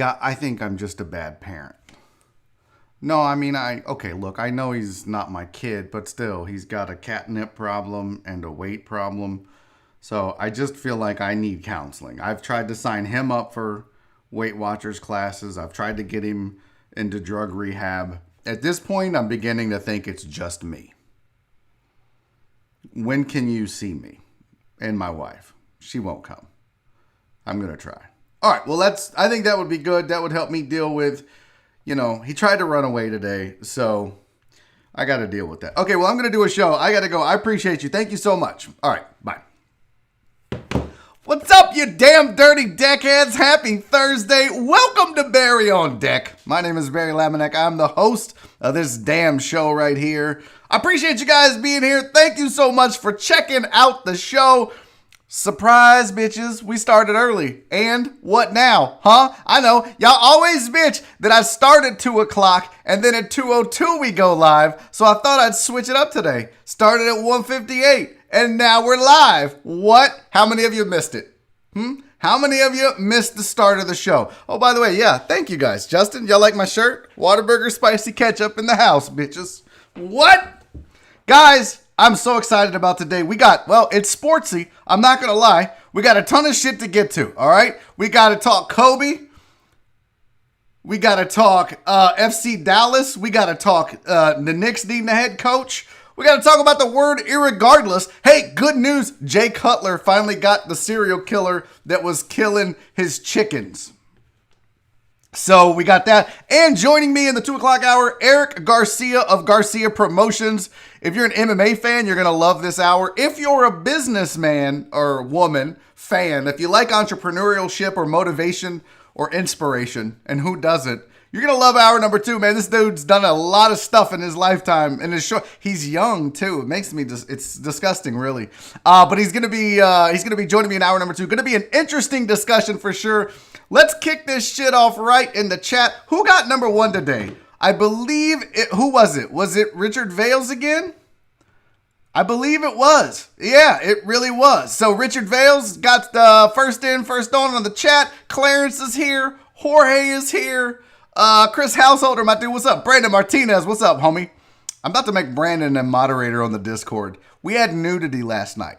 Yeah, I think I'm just a bad parent. No, I mean, okay, look, I know he's not my kid, but still, he's got a catnip problem and a weight problem. So I just feel like I need counseling. I've tried to sign him up for Weight Watchers classes. I've tried to get him into drug rehab. At this point, I'm beginning to think it's just me. When can you see me? And my wife. She won't come. I'm going to try. All right, well, I think that would be good. That would help me deal with, he tried to run away today, so I got to deal with that. Okay, well, I'm going to do a show. I got to go. I appreciate you. Thank you so much. All right, bye. What's up, you damn dirty deckheads? Happy Thursday. Welcome to Barry on Deck. My name is Barry Lamanek. I'm the host of this damn show right here. I appreciate you guys being here. Thank you so much for checking out the show. Surprise, bitches. We started early. And what now? Huh? I know. Y'all always bitch that I start at 2 o'clock and then at 2:02 we go live. So I thought I'd switch it up today. Started at 1:58 and now we're live. What? How many of you missed it? How many of you missed the start of the show? Oh, by the way, yeah, thank you guys. Justin, y'all like my shirt? Whataburger spicy ketchup in the house, bitches. What? Guys, I'm so excited about today. It's sportsy. I'm not going to lie. We got a ton of shit to get to, all right? We got to talk Kobe. We got to talk FC Dallas. We got to talk the Knicks needing a head coach. We got to talk about the word irregardless. Hey, good news. Jay Cutler finally got the serial killer that was killing his chickens. So we got that. And joining me in the 2 o'clock hour, Eric Garcia of Garcia Promotions. If you're an MMA fan, you're going to love this hour. If you're a businessman or woman fan, if you like entrepreneurship or motivation or inspiration, and who doesn't, you're going to love hour number 2, man. This dude's done a lot of stuff in his lifetime. And he's young, too. It makes me it's disgusting, really. But he's going to be joining me in hour number 2. Going to be an interesting discussion for sure. Let's kick this shit off right in the chat. Who got number 1 today? I believe who was it? Was it Richard Vales again? I believe it was. Yeah, it really was. So Richard Vales got the first in, first on the chat. Clarence is here. Jorge is here. Chris Householder, my dude, what's up? Brandon Martinez, what's up, homie? I'm about to make Brandon a moderator on the Discord. We had nudity last night.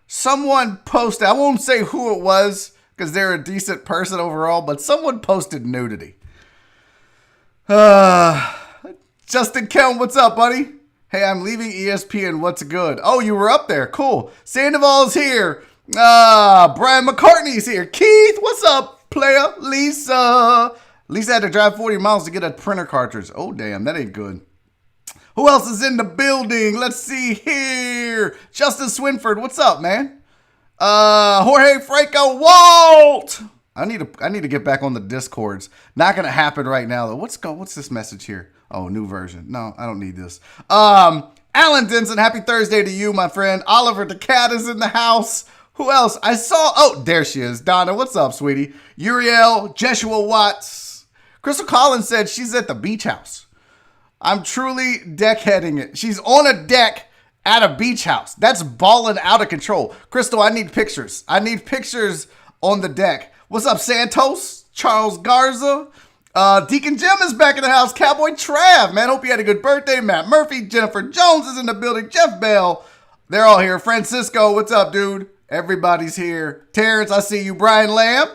Someone posted, I won't say who it was because they're a decent person overall, but someone posted nudity. Justin Kelm, what's up, buddy? Hey, I'm leaving ESPN. What's good? Oh, you were up there. Cool. Sandoval's here. Brian McCartney's here. Keith, what's up, player? Lisa had to drive 40 miles to get a printer cartridge. Oh, damn. That ain't good. Who else is in the building? Let's see here. Justin Swinford. What's up, man? Jorge Franco. Walt. I need to get back on the Discords. Not going to happen right now, though. What's this message here? Oh, new version. No, I don't need this. Alan Denson. Happy Thursday to you, my friend. Oliver the cat is in the house. Who else? Oh, there she is. Donna, what's up, sweetie? Uriel, Jeshua Watts. Crystal Collins said she's at the beach house. I'm truly deckheading it. She's on a deck at a beach house. That's balling out of control. Crystal, I need pictures. I need pictures on the deck. What's up, Santos? Charles Garza. Deacon Jim is back in the house. Cowboy Trav, man. Hope you had a good birthday. Matt Murphy. Jennifer Jones is in the building. Jeff Bell. They're all here. Francisco, what's up, dude? Everybody's here. Terrence, I see you. Brian Lamb.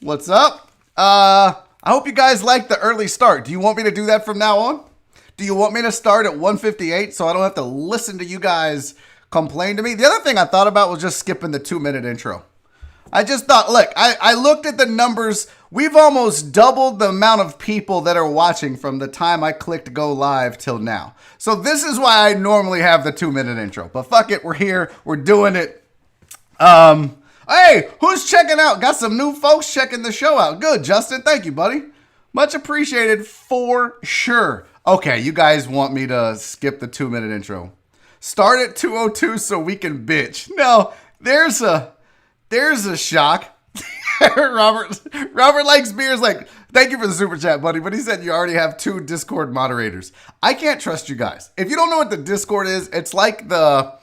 What's up? I hope you guys like the early start. Do you want me to do that from now on? Do you want me to start at 1:58 so I don't have to listen to you guys complain to me? The other thing I thought about was just skipping the 2-minute intro. I just thought, look, I looked at the numbers. We've almost doubled the amount of people that are watching from the time I clicked go live till now. So this is why I normally have the 2-minute intro. But fuck it, we're here. We're doing it. Hey, who's checking out? Got some new folks checking the show out. Good, Justin. Thank you, buddy. Much appreciated for sure. Okay, you guys want me to skip the 2-minute intro. Start at 2:02 so we can bitch. No, there's a shock. Robert likes beers. Like, thank you for the super chat, buddy. But he said you already have 2 Discord moderators. I can't trust you guys. If you don't know what the Discord is, it's like the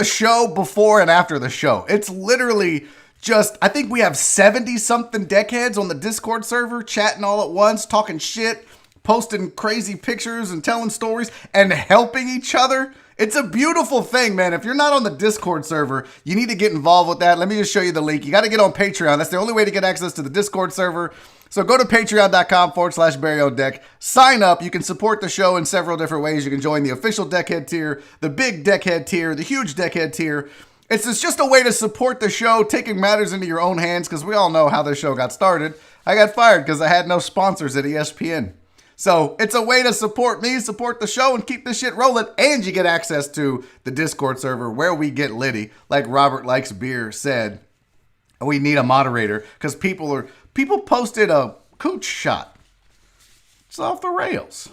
show before and after the show. It's literally I think we have 70 something deckheads on the Discord server chatting all at once, talking shit, posting crazy pictures and telling stories and helping each other. It's a beautiful thing, man. If you're not on the Discord server, you need to get involved with that. Let me just show you the link. You got to get on Patreon. That's the only way to get access to the Discord server. So go to patreon.com/BarryOnDeck. Sign up. You can support the show in several different ways. You can join the official Deckhead tier, the big Deckhead tier, the huge Deckhead tier. It's just a way to support the show, taking matters into your own hands, because we all know how the show got started. I got fired because I had no sponsors at ESPN. So it's a way to support me, support the show, and keep this shit rolling. And you get access to the Discord server where we get litty. Like Robert Likes Beer said, we need a moderator because people posted a cooch shot. It's off the rails.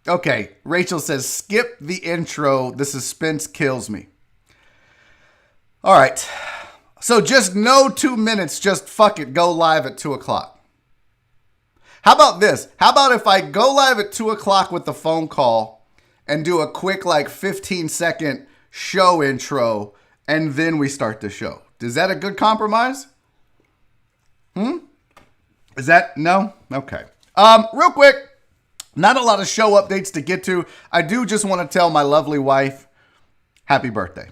Okay, Rachel says, skip the intro. The suspense kills me. All right. So just no 2 minutes. Just fuck it. Go live at 2 o'clock. How about this? How about if I go live at 2 o'clock with the phone call and do a quick 15-second show intro and then we start the show? Is that a good compromise? Is that no? Okay. Real quick, not a lot of show updates to get to. I do just want to tell my lovely wife, happy birthday.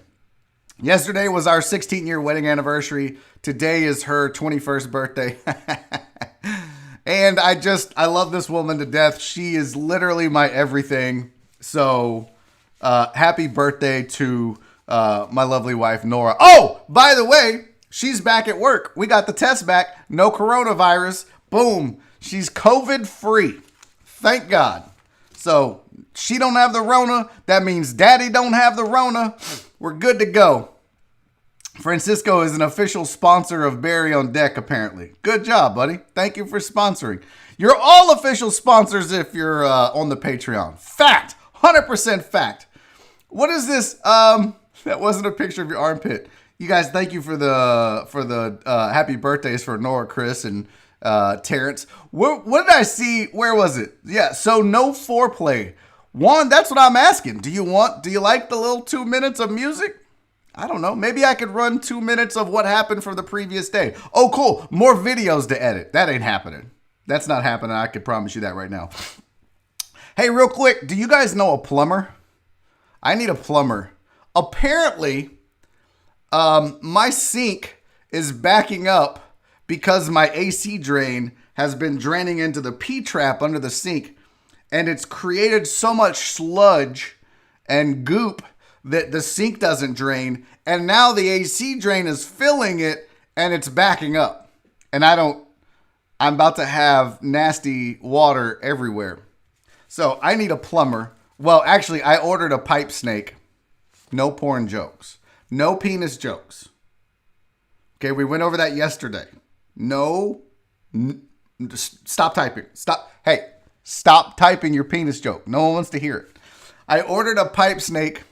Yesterday was our 16-year wedding anniversary. Today is her 21st birthday. And I love this woman to death. She is literally my everything. So, happy birthday to my lovely wife, Nora. Oh, by the way, she's back at work. We got the test back. No coronavirus. Boom. She's COVID-free. Thank God. So, she don't have the Rona. That means Daddy don't have the Rona. We're good to go. Francisco is an official sponsor of Barry on Deck, apparently. Good job, buddy. Thank you for sponsoring. You're all official sponsors if you're on the Patreon. Fact. 100% fact. What is this? That wasn't a picture of your armpit. You guys, thank you for the happy birthdays for Nora, Chris, and Terrence. What did I see? Where was it? Yeah, so no foreplay. Juan, that's what I'm asking. Do you like the little 2 minutes of music? I don't know. Maybe I could run 2 minutes of what happened for the previous day. Oh, cool. More videos to edit. That ain't happening. That's not happening. I can promise you that right now. Hey, real quick. Do you guys know a plumber? I need a plumber. Apparently, my sink is backing up because my AC drain has been draining into the P-trap under the sink. And it's created so much sludge and goop that the sink doesn't drain. And now the AC drain is filling it and it's backing up. And I'm about to have nasty water everywhere. So I need a plumber. Well, actually, I ordered a pipe snake. No porn jokes. No penis jokes. Okay, we went over that yesterday. Stop typing. Stop typing your penis joke. No one wants to hear it. I ordered a pipe snake,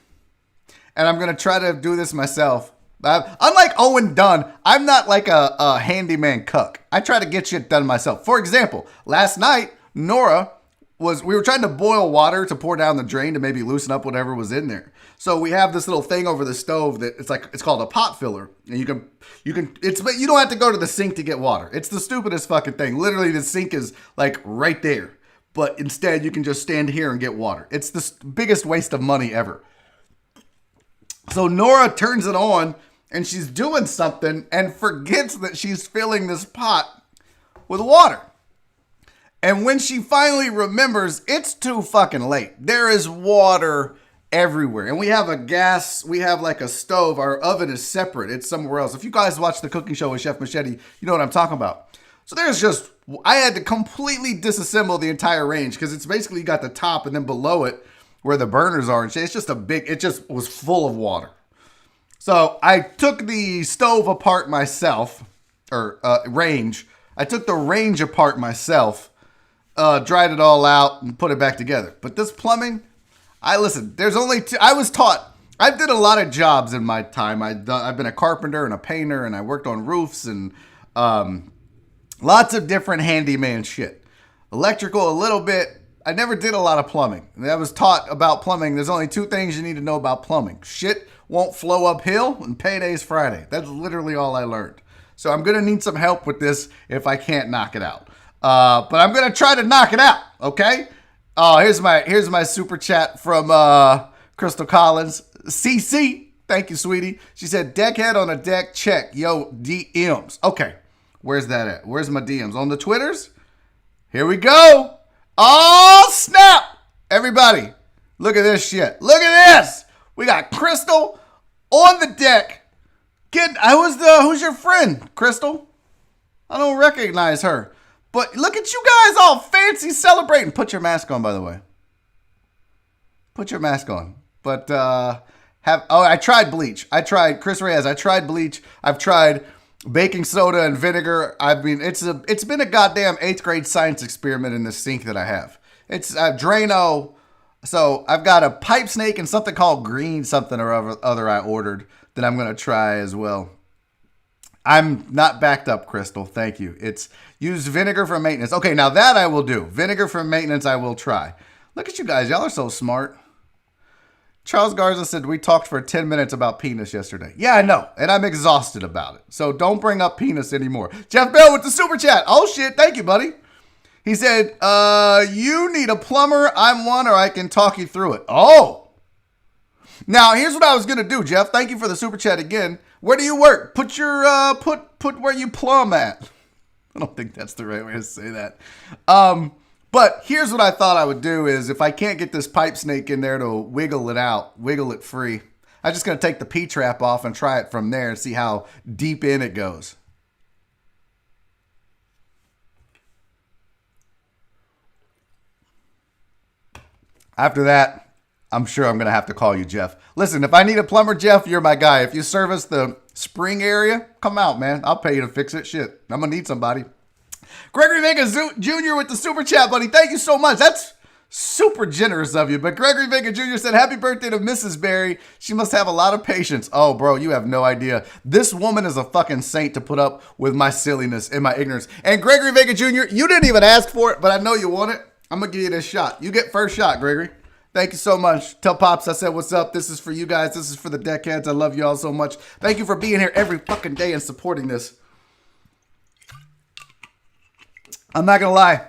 and I'm going to try to do this myself. Unlike Owen Dunn, I'm not like a handyman cuck. I try to get shit done myself. For example, last night, Nora we were trying to boil water to pour down the drain to maybe loosen up whatever was in there. So we have this little thing over the stove that it's called a pot filler. And you don't have to go to the sink to get water. It's the stupidest fucking thing. Literally the sink is like right there. But instead you can just stand here and get water. It's the biggest waste of money ever. So Nora turns it on and she's doing something and forgets that she's filling this pot with water. And when she finally remembers, it's too fucking late. There is water everywhere. And we have we have like a stove. Our oven is separate. It's somewhere else. If you guys watch the cooking show with Chef Machete, you know what I'm talking about. So I had to completely disassemble the entire range because it's basically got the top and then below it where the burners are and shit. It just was full of water. So I took the stove apart myself, or range. I took the range apart myself, dried it all out and put it back together. But this plumbing, there's only two. I did a lot of jobs in my time. I've been a carpenter and a painter and I worked on roofs and lots of different handyman shit. Electrical a little bit. I never did a lot of plumbing. I was taught about plumbing. There's only two things you need to know about plumbing. Shit won't flow uphill and payday's Friday. That's literally all I learned. So I'm going to need some help with this if I can't knock it out. But I'm going to try to knock it out, okay? Oh, here's my super chat from Crystal Collins. CC, thank you, sweetie. She said, deckhead on a deck, check. Yo, DMs. Okay, where's that at? Where's my DMs? On the Twitters? Here we go. Oh, snap. Everybody, look at this shit. Look at this. We got Crystal on the deck. Who's your friend, Crystal? I don't recognize her. But look at you guys all fancy celebrating. Put your mask on, by the way. Put your mask on. But I tried bleach. Chris Reyes, I tried bleach. I've tried baking soda and vinegar. I mean, it's been a goddamn 8th grade science experiment in this sink that I have. It's Drano. So I've got a pipe snake and something called green something or other I ordered that I'm going to try as well. I'm not backed up, Crystal. Thank you. It's use vinegar for maintenance. Okay, now that I will do. Vinegar for maintenance I will try. Look at you guys. Y'all are so smart. Charles Garza said, we talked for 10 minutes about penis yesterday. Yeah, I know. And I'm exhausted about it. So don't bring up penis anymore. Jeff Bell with the super chat. Oh, shit. Thank you, buddy. He said, you need a plumber. I'm one, or I can talk you through it. Oh. Now, here's what I was going to do, Jeff. Thank you for the super chat again. Where do you work? Put your, put where you plumb at. I don't think that's the right way to say that. But here's what I thought I would do is if I can't get this pipe snake in there to wiggle it out, wiggle it free, I'm just going to take the P-trap off and try it from there and see how deep in it goes. After that, I'm sure I'm going to have to call you, Jeff. Listen, if I need a plumber, Jeff, you're my guy. If you service the spring area, come out, man. I'll pay you to fix it. Shit, I'm going to need somebody. Gregory Vega Jr. with the super chat, buddy. Thank you so much. That's super generous of you. But Gregory Vega Jr. said, happy birthday to Mrs. Barry. She must have a lot of patience. Oh, bro, you have no idea. This woman is a fucking saint to put up with my silliness and my ignorance. And Gregory Vega Jr., you didn't even ask for it, but I know you want it. I'm going to give you this shot. You get first shot, Gregory. Thank you so much. Tell Pops I said what's up. This is for you guys. This is for the deckheads. I love you all so much. Thank you for being here every fucking day and supporting this. I'm not going to lie.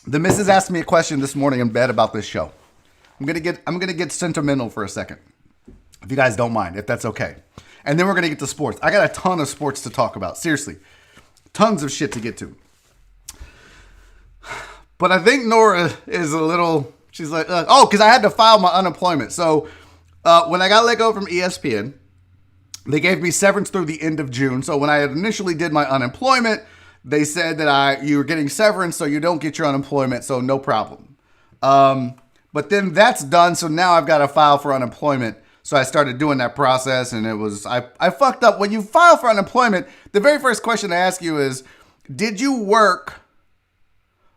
The missus asked me a question this morning in bed about this show. I'm going to get sentimental for a second. If you guys don't mind, if that's okay. And then we're going to get to sports. I got a ton of sports to talk about. Seriously. Tons of shit to get to. But I think Nora is a little... She's like, because I had to file my unemployment. So when I got let go from ESPN, they gave me severance through the end of June. So when I initially did my unemployment, they said that you were getting severance, so you don't get your unemployment, so no problem. But then that's done, so now I've got to file for unemployment. So I started doing that process, and I fucked up. When you file for unemployment, the very first question they ask you is, did you work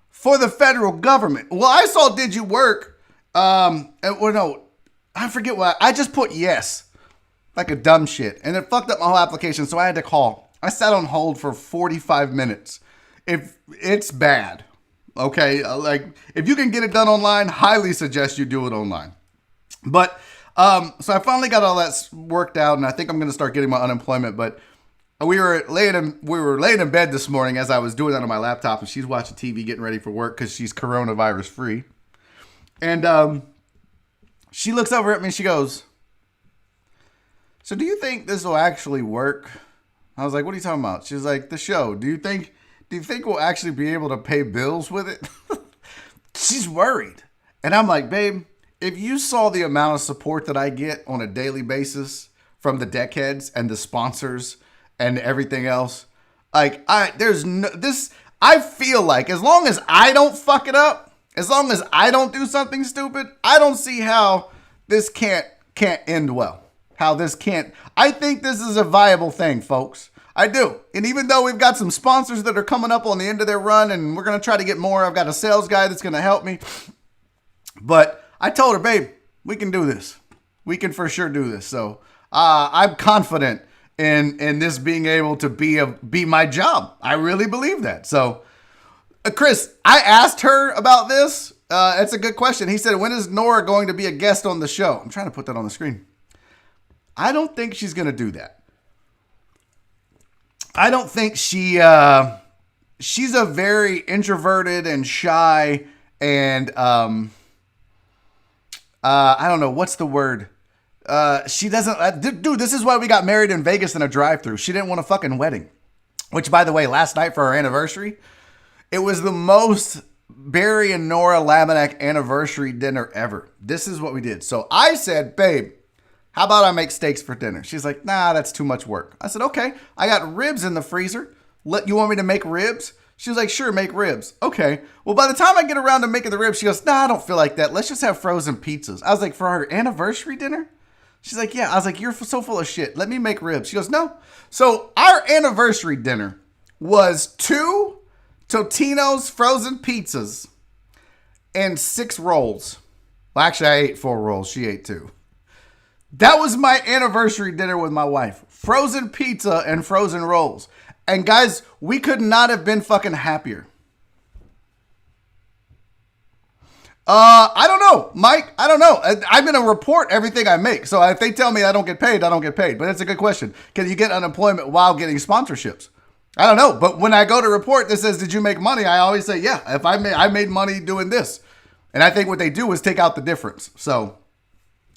for the federal government? Well, I saw did you work, no, I forget what, I just put yes, like a dumb shit, and it fucked up my whole application, so I had to call. I sat on hold for 45 minutes. If it's bad, okay, like, if you can get it done online, highly suggest you do it online. But, so I finally got all that worked out, and I think I'm going to start getting my unemployment, but we were laying in bed this morning as I was doing that on my laptop, and she's watching TV, getting ready for work because she's coronavirus free. And she looks over at me and she goes, so do you think this will actually work? I was like, what are you talking about? She's like, the show. Do you think we'll actually be able to pay bills with it? She's worried. And I'm like, babe, if you saw the amount of support that I get on a daily basis from the deckheads and the sponsors and everything else, like I feel like as long as I don't fuck it up, as long as I don't do something stupid, I don't see how this can't end well. I think this is a viable thing, folks. I do. And even though we've got some sponsors that are coming up on the end of their run and we're going to try to get more, I've got a sales guy that's going to help me. But I told her, babe, we can do this. We can for sure do this. So I'm confident in this being able to be my job. I really believe that. So, Chris, I asked her about this. It's a good question. He said, when is Nora going to be a guest on the show? I'm trying to put that on the screen. I don't think she's going to do that. I don't think she's a very introverted and shy and I don't know what's the word. She doesn't, dude. This is why we got married in Vegas in a drive-thru. She didn't want a fucking wedding. Which, by the way, last night for our anniversary, it was the most Barry and Nora Laminack anniversary dinner ever. This is what we did. So I said, babe, how about I make steaks for dinner? She's like, nah, that's too much work. I said, okay, I got ribs in the freezer. You want me to make ribs? She was like, sure, make ribs. Okay. Well, by the time I get around to making the ribs, she goes, nah, I don't feel like that. Let's just have frozen pizzas. I was like, for our anniversary dinner? She's like, yeah. I was like, you're so full of shit. Let me make ribs. She goes, no. So our anniversary dinner was 2 Totino's frozen pizzas and 6 rolls. Well, actually, I ate 4 rolls. She ate 2. That was my anniversary dinner with my wife. Frozen pizza and frozen rolls. And guys, we could not have been fucking happier. I don't know, Mike. I don't know. I'm going to report everything I make. So if they tell me I don't get paid, I don't get paid. But it's a good question. Can you get unemployment while getting sponsorships? I don't know. But when I go to report that says, did you make money? I always say, yeah, if I made money doing this. And I think what they do is take out the difference. So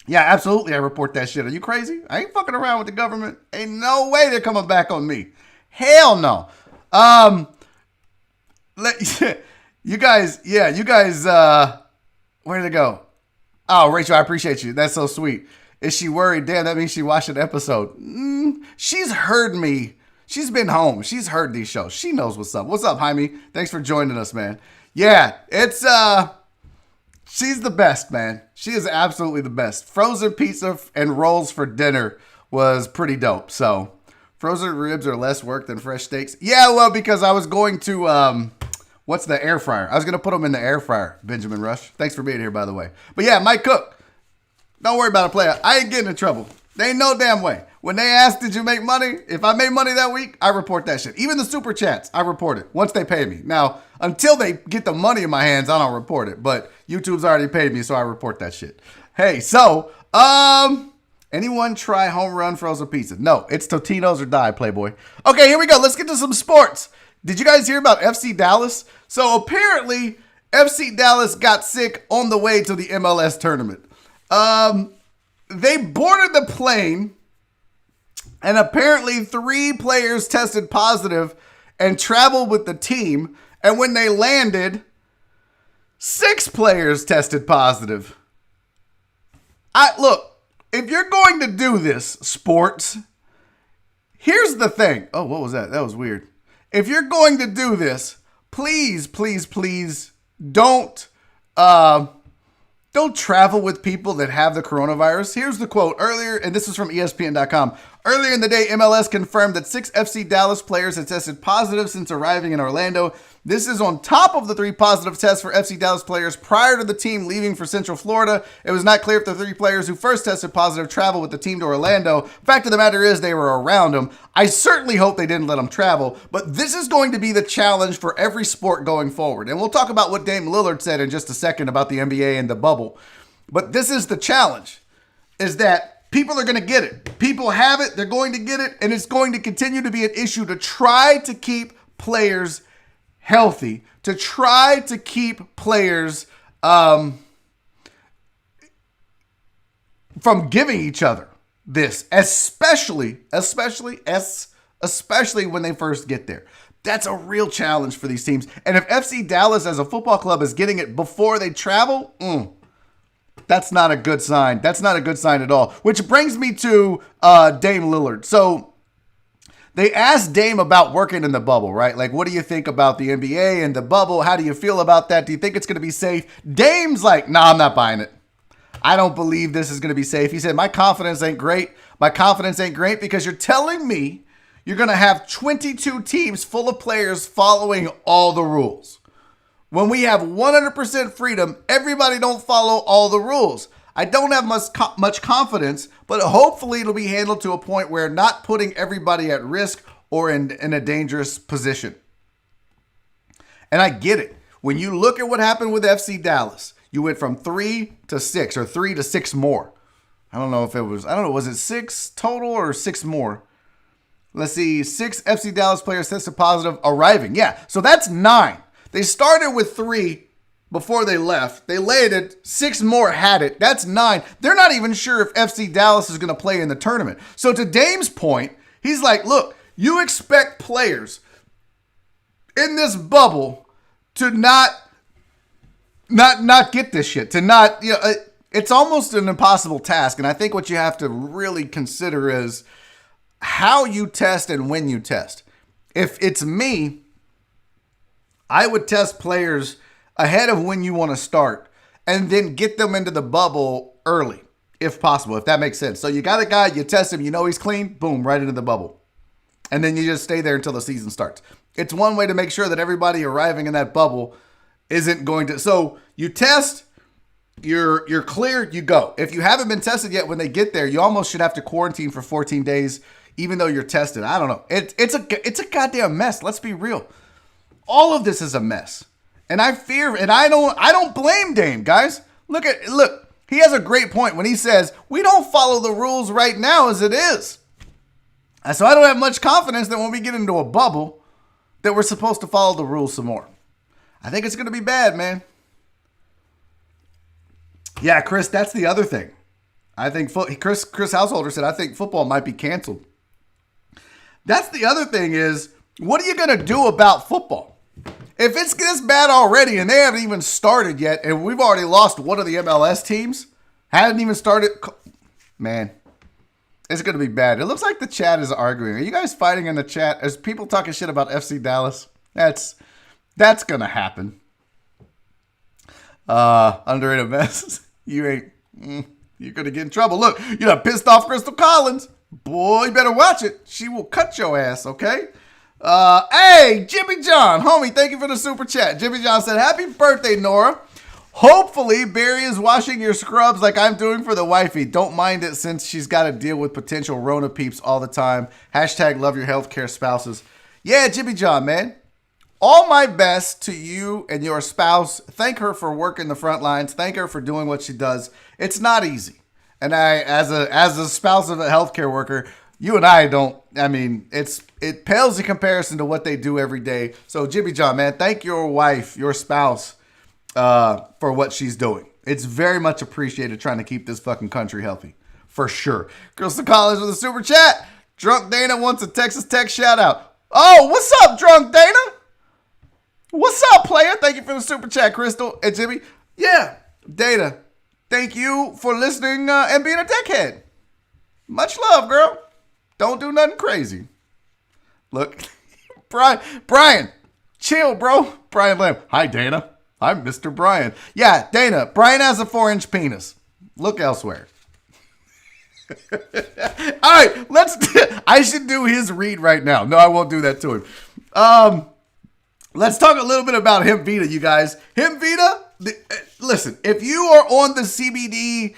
yeah, absolutely. I report that shit. Are you crazy? I ain't fucking around with the government. Ain't no way they're coming back on me. Hell no. You guys, where did it go? Oh, Rachel, I appreciate you. That's so sweet. Is she worried? Damn, that means she watched an episode. She's heard me. She's been home. She's heard these shows. She knows what's up. What's up, Jaime? Thanks for joining us, man. Yeah, it's, she's the best, man. She is absolutely the best. Frozen pizza and rolls for dinner was pretty dope. So frozen ribs are less work than fresh steaks. Yeah, well, because I was going to, what's the air fryer? I was going to put them in the air fryer, Benjamin Rush. Thanks for being here, by the way. But yeah, Mike Cook. Don't worry about a player. I ain't getting in trouble. There ain't no damn way. When they ask, did you make money? If I made money that week, I report that shit. Even the super chats, I report it once they pay me. Now, until they get the money in my hands, I don't report it. But YouTube's already paid me, so I report that shit. Hey, so, anyone try home run frozen pizza? No, it's Totino's or die, Playboy. Okay, here we go. Let's get to some sports. Did you guys hear about FC Dallas? So apparently, FC Dallas got sick on the way to the MLS tournament. They boarded the plane, and apparently 3 players tested positive and traveled with the team. And when they landed, 6 players tested positive. Look, if you're going to do this, sports, here's the thing. Oh, what was that? That was weird. If you're going to do this, please, please, please don't travel with people that have the coronavirus. Here's the quote earlier, and this is from ESPN.com. Earlier in the day, MLS confirmed that 6 FC Dallas players had tested positive since arriving in Orlando. This is on top of the 3 positive tests for FC Dallas players prior to the team leaving for Central Florida. It was not clear if the 3 players who first tested positive traveled with the team to Orlando. Fact of the matter is they were around them. I certainly hope they didn't let them travel, but this is going to be the challenge for every sport going forward. And we'll talk about what Dame Lillard said in just a second about the NBA and the bubble. But this is the challenge, is that people are going to get it. People have it, they're going to get it, and it's going to continue to be an issue to try to keep players healthy, to try to keep players from giving each other this, especially when they first get there. That's a real challenge for these teams. And if FC Dallas as a football club is getting it before they travel, that's not a good sign. That's not a good sign at all. Which brings me to Dame Lillard. So they asked Dame about working in the bubble, right? Like, what do you think about the NBA and the bubble? How do you feel about that? Do you think it's going to be safe? Dame's like, nah, I'm not buying it. I don't believe this is going to be safe. He said, my confidence ain't great. My confidence ain't great because you're telling me you're going to have 22 teams full of players following all the rules. When we have 100% freedom, everybody don't follow all the rules. I don't have much confidence, but hopefully it'll be handled to a point where not putting everybody at risk or in a dangerous position. And I get it. When you look at what happened with FC Dallas, you went from 3 to 6 or 3 to 6 more. I don't know, was it 6 total or 6 more? Let's see, 6 FC Dallas players tested positive arriving. Yeah, so that's 9. They started with 3 before they left. They landed, 6 more had it. That's 9. They're not even sure if FC Dallas is going to play in the tournament. So to Dame's point, he's like, look, you expect players in this bubble to not get this shit, to not, it's almost an impossible task. And I think what you have to really consider is how you test and when you test. If it's me, I would test players ahead of when you want to start and then get them into the bubble early, if possible, if that makes sense. So you got a guy, you test him, you know he's clean, boom, right into the bubble. And then you just stay there until the season starts. It's one way to make sure that everybody arriving in that bubble isn't going to. So you test, you're clear, you go. If you haven't been tested yet when they get there, you almost should have to quarantine for 14 days, even though you're tested. I don't know. It's a goddamn mess. Let's be real. All of this is a mess. And I fear, and I don't blame Dame, guys. Look, he has a great point when he says, we don't follow the rules right now as it is. So I don't have much confidence that when we get into a bubble, that we're supposed to follow the rules some more. I think it's going to be bad, man. Yeah, Chris, that's the other thing. I think Chris Householder said, I think football might be canceled. That's the other thing is, what are you going to do about football? If it's this bad already and they haven't even started yet and we've already lost one of the MLS teams, hadn't even started, man, it's going to be bad. It looks like the chat is arguing. Are you guys fighting in the chat? Is people talking shit about FC Dallas? That's going to happen. Underrated mess. You're going to get in trouble. Look, you done pissed off Crystal Collins. Boy, you better watch it. She will cut your ass, okay? Hey, Jimmy John, homie, thank you for the super chat. Jimmy John said, happy birthday, Nora. Hopefully, Barry is washing your scrubs like I'm doing for the wifey. Don't mind it since she's got to deal with potential Rona peeps all the time. Hashtag love your healthcare spouses. Yeah, Jimmy John, man. All my best to you and your spouse. Thank her for working the front lines. Thank her for doing what she does. It's not easy. And I, as a spouse of a healthcare worker, you and I don't, it pales in comparison to what they do every day. So Jimmy John, man, thank your wife, your spouse, for what she's doing. It's very much appreciated trying to keep this fucking country healthy. For sure. Crystal Collins with a super chat. Drunk Dana wants a Texas Tech shout out. Oh, what's up, Drunk Dana? What's up, player? Thank you for the super chat, Crystal and Jimmy. Yeah, Dana, thank you for listening and being a deckhead. Much love, girl. Don't do nothing crazy. Look, Brian, chill, bro. Brian Lamb. Hi, Dana. I'm Mr. Brian. Yeah, Dana, Brian has a 4-inch penis. Look elsewhere. All right, I should do his read right now. No, I won't do that to him. Let's talk a little bit about Hemp Vita, you guys. Hemp Vita, listen, if you are on the CBD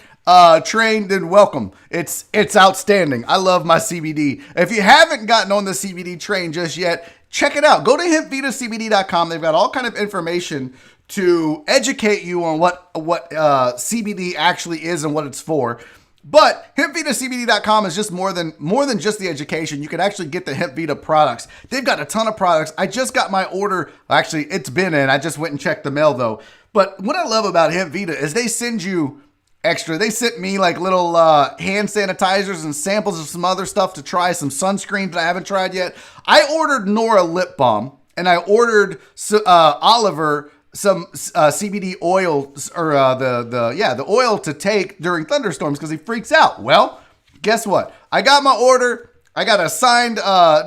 train, then welcome. It's outstanding. I love my CBD. If you haven't gotten on the CBD train just yet, check it out. Go to hempvitacbd.com. They've got all kind of information to educate you on what CBD actually is and what it's for. But hempvitacbd.com is just more than just the education. You can actually get the Hemp Vita products. They've got a ton of products. I just got my order. Actually, it's been in. I just went and checked the mail though. But what I love about Hemp Vita is they send you extra. They sent me like little hand sanitizers and samples of some other stuff to try, some sunscreen that I haven't tried yet. I ordered Nora lip balm and I ordered Oliver some CBD oil or the oil to take during thunderstorms because he freaks out. Well, guess what? I got my order. I got a signed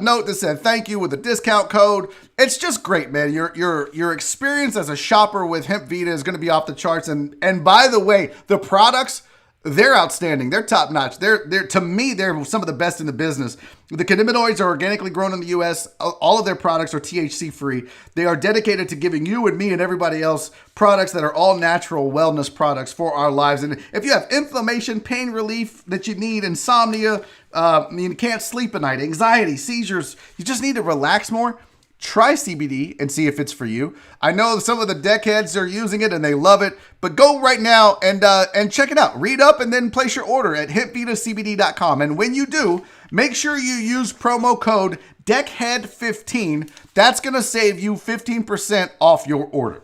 note that said thank you with a discount code. It's just great, man. Your experience as a shopper with Hemp Vita is going to be off the charts. And by the way, the products, they're outstanding. They're top notch. They're to me, they're some of the best in the business. The cannabinoids are organically grown in the U.S. All of their products are THC free. They are dedicated to giving you and me and everybody else products that are all natural wellness products for our lives. And if you have inflammation, pain relief that you need, insomnia, you can't sleep at night, anxiety, seizures, you just need to relax more, try CBD and see if it's for you. I know some of the deckheads are using it and they love it, but go right now and check it out. Read up and then place your order at hempvitacbd.com. And when you do, Make sure you use promo code DECKHEAD15. That's going to save you 15% off your order.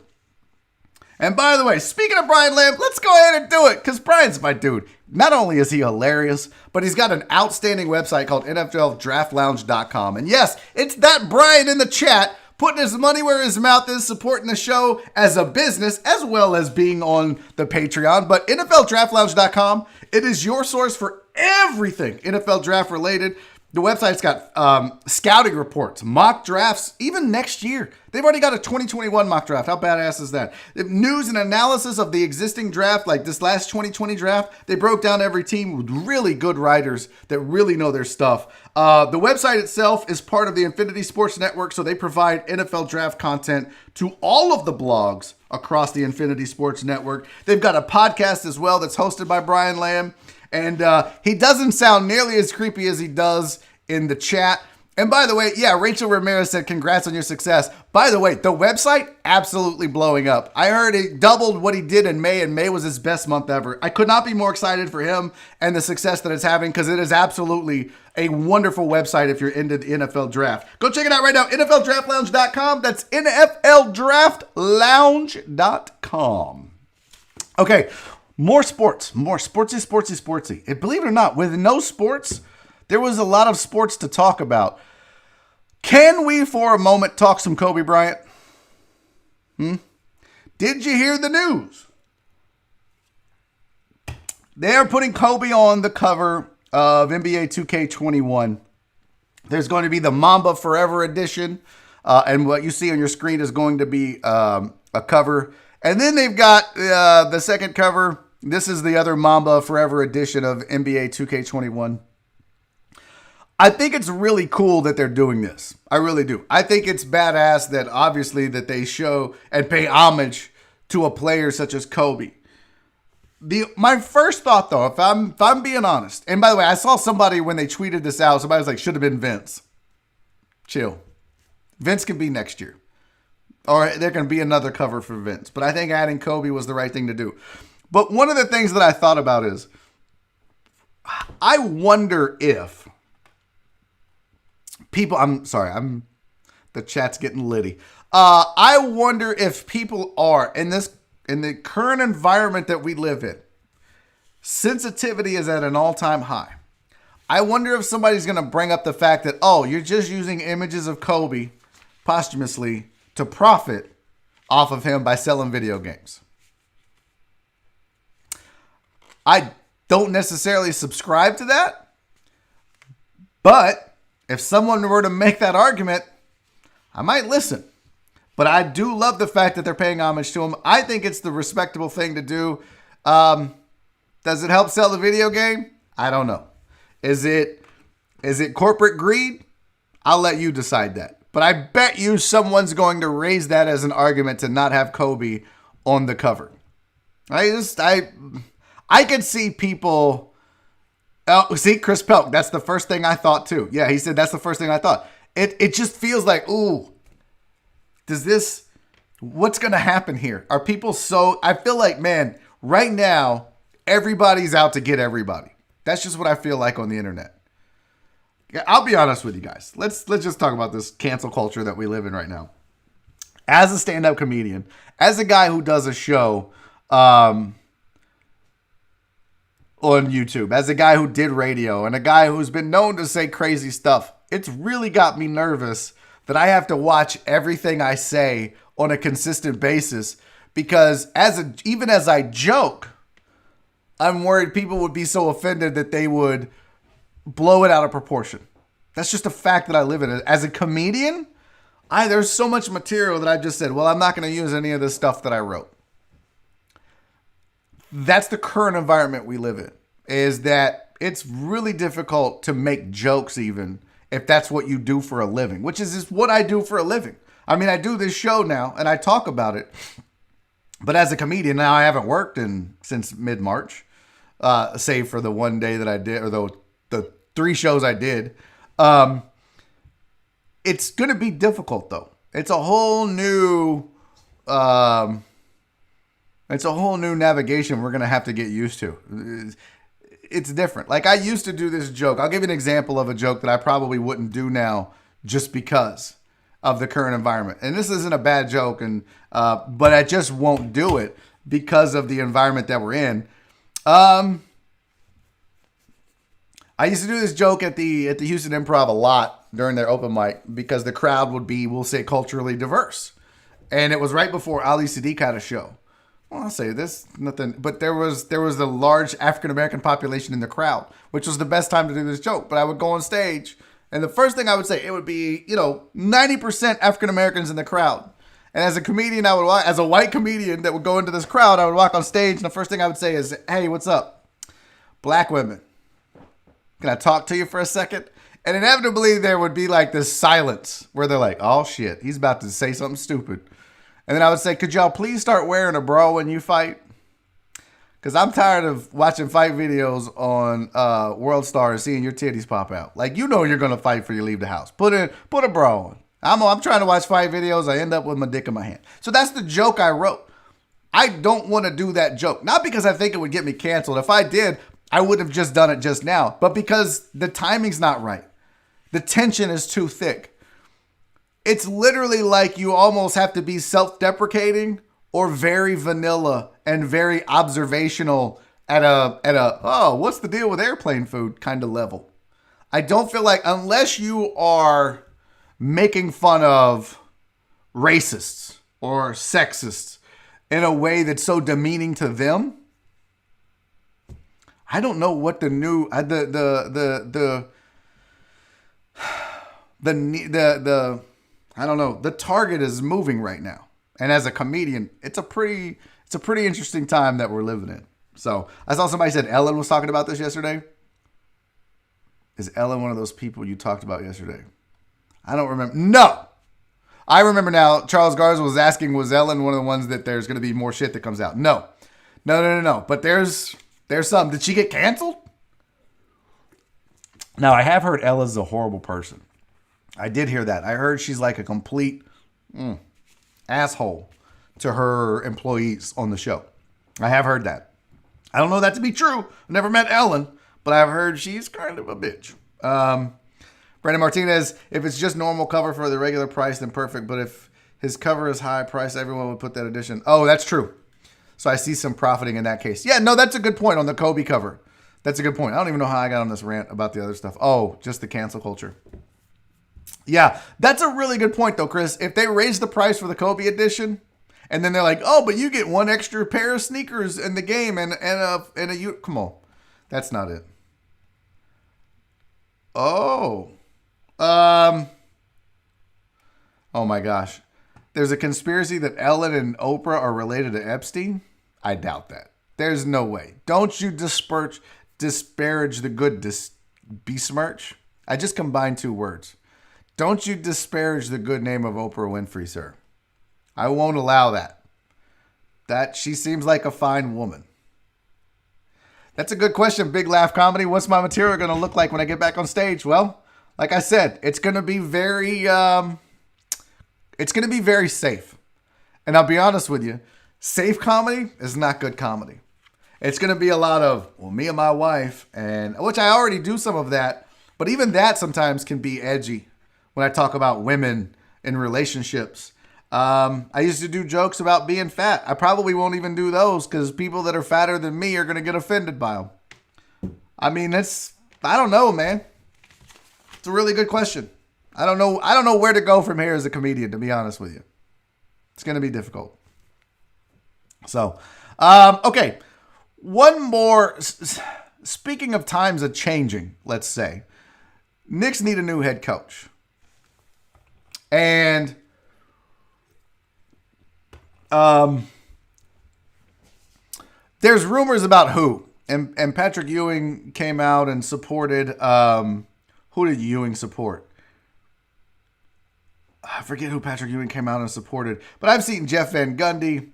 And by the way, speaking of Brian Lamb, let's go ahead and do it because Brian's my dude. Not only is he hilarious, but he's got an outstanding website called NFLDraftLounge.com. And yes, it's that Brian in the chat putting his money where his mouth is, supporting the show as a business as well as being on the Patreon. But NFLDraftLounge.com, it is your source for everything NFL draft related. The website's got scouting reports, mock drafts, even next year. They've already got a 2021 mock draft. How badass is that? News and analysis of the existing draft, like this last 2020 draft. They broke down every team with really good writers that really know their stuff. The website itself is part of the Infinity Sports Network, so they provide NFL draft content to all of the blogs across the Infinity Sports Network. They've got a podcast as well that's hosted by Brian Lamb. And he doesn't sound nearly as creepy as he does in the chat. And by the way, yeah, Rachel Ramirez said, congrats on your success. By the way, the website, absolutely blowing up. I heard it doubled what he did in May, and May was his best month ever. I could not be more excited for him and the success that it's having because it is absolutely a wonderful website if you're into the NFL draft. Go check it out right now, NFLDraftLounge.com. That's NFLDraftLounge.com. Okay. More sports, more sportsy. And believe it or not, with no sports, there was a lot of sports to talk about. Can we, for a moment, talk some Kobe Bryant? Did you hear the news? They're putting Kobe on the cover of NBA 2K21. There's going to be the Mamba Forever edition, and what you see on your screen is going to be a cover. And then they've got the second cover. This is the other Mamba Forever edition of NBA 2K21. I think it's really cool that they're doing this. I really do. I think it's badass that obviously that they show and pay homage to a player such as Kobe. My first thought though, if I'm being honest, and by the way, I saw somebody when they tweeted this out, somebody was like, should have been Vince. Chill. Vince can be next year. Or there can be another cover for Vince. But I think adding Kobe was the right thing to do. But one of the things that I thought about is, I wonder if people, the chat's getting litty. I wonder if people are, in the current environment that we live in, sensitivity is at an all-time high. I wonder if somebody's going to bring up the fact that, oh, you're just using images of Kobe posthumously to profit off of him by selling video games. I don't necessarily subscribe to that, but if someone were to make that argument, I might listen. But I do love the fact that they're paying homage to him. I think it's the respectable thing to do. Does it help sell the video game? I don't know. Is it corporate greed? I'll let you decide that. But I bet you someone's going to raise that as an argument to not have Kobe on the cover. I could see people. Oh, see, Chris Pelk. That's the first thing I thought too. Yeah, he said that's the first thing I thought. It just feels like, ooh, what's going to happen here? Are people I feel like, man, right now, everybody's out to get everybody. That's just what I feel like on the internet. I'll be honest with you guys. Let's just talk about this cancel culture that we live in right now. As a stand-up comedian, as a guy who does a show on YouTube, as a guy who did radio, and a guy who's been known to say crazy stuff, it's really got me nervous that I have to watch everything I say on a consistent basis because even as I joke, I'm worried people would be so offended that they would blow it out of proportion. That's just a fact that I live in. As a comedian, there's so much material that I just said, well, I'm not going to use any of this stuff that I wrote. That's the current environment we live in, is that it's really difficult to make jokes even if that's what you do for a living, which is just what I do for a living. I mean, I do this show now and I talk about it, but as a comedian now, I haven't worked since mid-March, save for the one day that I did, or the 3 shows I did. It's going to be difficult though. It's a whole new navigation we're going to have to get used to. it's different. Like I used to do this joke. I'll give you an example of a joke that I probably wouldn't do now just because of the current environment. And this isn't a bad joke, but I just won't do it because of the environment that we're in. I used to do this joke at the Houston Improv a lot during their open mic because the crowd would be, we'll say, culturally diverse. And it was right before Ali Sadiq had a show. Well, I'll say this, nothing, but there was a large African-American population in the crowd, which was the best time to do this joke. But I would go on stage, and the first thing I would say, it would be, 90% African-Americans in the crowd. And as a comedian, as a white comedian that would go into this crowd, I would walk on stage, and the first thing I would say is, hey, what's up? Black women. Can I talk to you for a second? And inevitably, there would be like this silence where they're like, oh, shit, he's about to say something stupid. And then I would say, could y'all please start wearing a bra when you fight? Because I'm tired of watching fight videos on World Star and seeing your titties pop out. Like, you're going to fight before you leave the house. Put a bra on. I'm trying to watch fight videos. I end up with my dick in my hand. So that's the joke I wrote. I don't want to do that joke. Not because I think it would get me canceled. If I did, I would have just done it just now. But because the timing's not right. The tension is too thick. It's literally like you almost have to be self-deprecating or very vanilla and very observational at a oh, what's the deal with airplane food kind of level. I don't feel like, unless you are making fun of racists or sexists in a way that's so demeaning to them, I don't know what the new I don't know. The target is moving right now. And as a comedian, it's a pretty interesting time that we're living in. So I saw somebody said Ellen was talking about this yesterday. Is Ellen one of those people you talked about yesterday? I don't remember. No. I remember now. Charles Garza was asking, was Ellen one of the ones that there's going to be more shit that comes out? No. But there's some. Did she get canceled? Now, I have heard Ella's a horrible person. I did hear that. I heard she's like a complete asshole to her employees on the show. I have heard that. I don't know that to be true. I've never met Ellen, but I've heard she's kind of a bitch. Brandon Martinez, if it's just normal cover for the regular price, then perfect. But if his cover is high price, everyone would put that edition. Oh, that's true. So I see some profiting in that case. Yeah, no, that's a good point on the Kobe cover. That's a good point. I don't even know how I got on this rant about the other stuff. Oh, just the cancel culture. Yeah, that's a really good point, though, Chris. If they raise the price for the Kobe edition, and then they're like, "Oh, but you get one extra pair of sneakers in the game and a come on, that's not it." Oh, oh my gosh, there's a conspiracy that Ellen and Oprah are related to Epstein. I doubt that. There's no way. Don't you disparage the good besmirch? I just combined two words. Don't you disparage the good name of Oprah Winfrey, sir. I won't allow that. She seems like a fine woman. That's a good question, Big Laugh Comedy. What's my material going to look like when I get back on stage? Well, like I said, it's going to be very safe. And I'll be honest with you, safe comedy is not good comedy. It's going to be a lot of, well, me and my wife, and which I already do some of that, but even that sometimes can be edgy. When I talk about women in relationships, I used to do jokes about being fat. I probably won't even do those because people that are fatter than me are going to get offended by them. I mean, I don't know, man. It's a really good question. I don't know where to go from here as a comedian, to be honest with you. It's going to be difficult. So, okay. One more. Speaking of times of changing, let's say, Knicks need a new head coach. And there's rumors about who. And Patrick Ewing came out and supported. Who did Ewing support? I forget who Patrick Ewing came out and supported. But I've seen Jeff Van Gundy.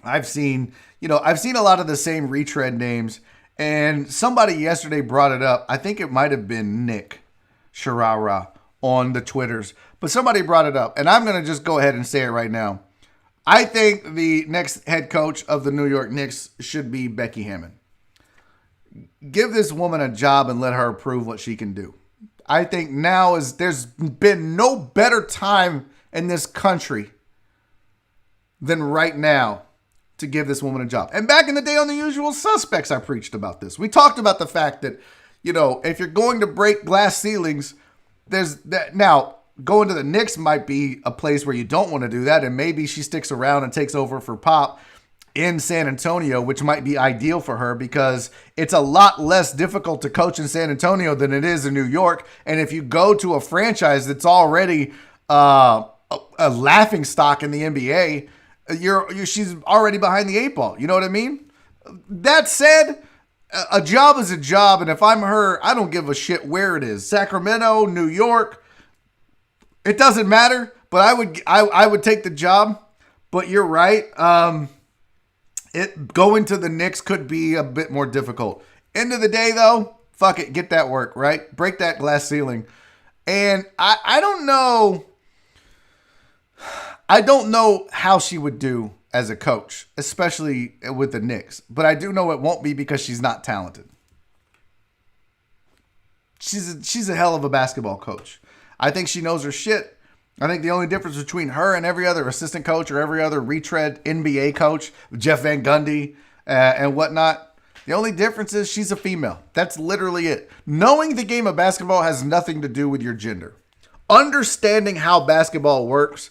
I've seen a lot of the same retread names. And somebody yesterday brought it up. I think it might have been Nick Sharara on the Twitters. But somebody brought it up, and I'm going to just go ahead and say it right now. I think the next head coach of the New York Knicks should be Becky Hammon. give this woman a job and let her prove what she can do. I think now there's been no better time in this country than right now to give this woman a job. And back in the day on The Usual Suspects, I preached about this. We talked about the fact that, if you're going to break glass ceilings, there's that. Now, going to the Knicks might be a place where you don't want to do that, and maybe she sticks around and takes over for Pop in San Antonio, which might be ideal for her because it's a lot less difficult to coach in San Antonio than it is in New York. And if you go to a franchise that's already a laughing stock in the NBA, she's already behind the eight ball. You know what I mean? That said, a job is a job, and if I'm her, I don't give a shit where it is. Sacramento, New York, it doesn't matter. But I would take the job. But you're right. Going to the Knicks could be a bit more difficult. End of the day, though, fuck it, get that work, right? Break that glass ceiling. And I don't know. I don't know how she would do as a coach, especially with the Knicks. But I do know it won't be because she's not talented. She's a hell of a basketball coach. I think she knows her shit. I think the only difference between her and every other assistant coach or every other retread NBA coach, Jeff Van Gundy and whatnot, the only difference is she's a female. That's literally it. Knowing the game of basketball has nothing to do with your gender. Understanding how basketball works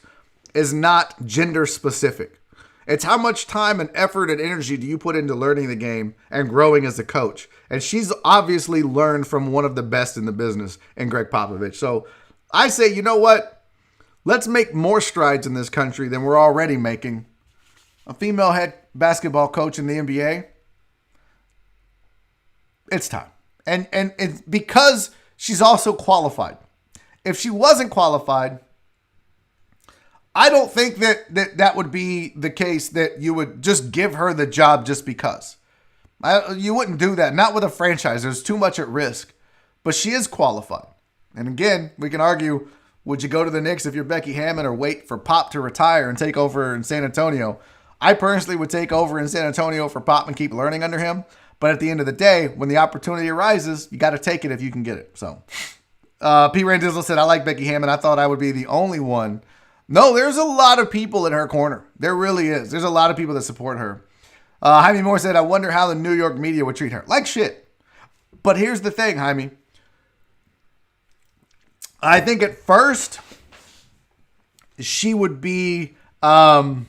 is not gender specific. It's how much time and effort and energy do you put into learning the game and growing as a coach. And she's obviously learned from one of the best in the business in Greg Popovich. So I say, you know what? Let's make more strides in this country than we're already making. A female head basketball coach in the NBA. It's time. And it's because she's also qualified. If she wasn't qualified, I don't think that would be the case that you would just give her the job just because. You wouldn't do that. Not with a franchise. There's too much at risk. But she is qualified. And again, we can argue, would you go to the Knicks if you're Becky Hammon or wait for Pop to retire and take over in San Antonio? I personally would take over in San Antonio for Pop and keep learning under him. But at the end of the day, when the opportunity arises, you got to take it if you can get it. So, P. Randizzle said, I like Becky Hammon. I thought I would be the only one. No, there's a lot of people in her corner. There really is. There's a lot of people that support her. Jaime Moore said, I wonder how the New York media would treat her. Like shit. But here's the thing, Jaime. I think at first she would be welcomed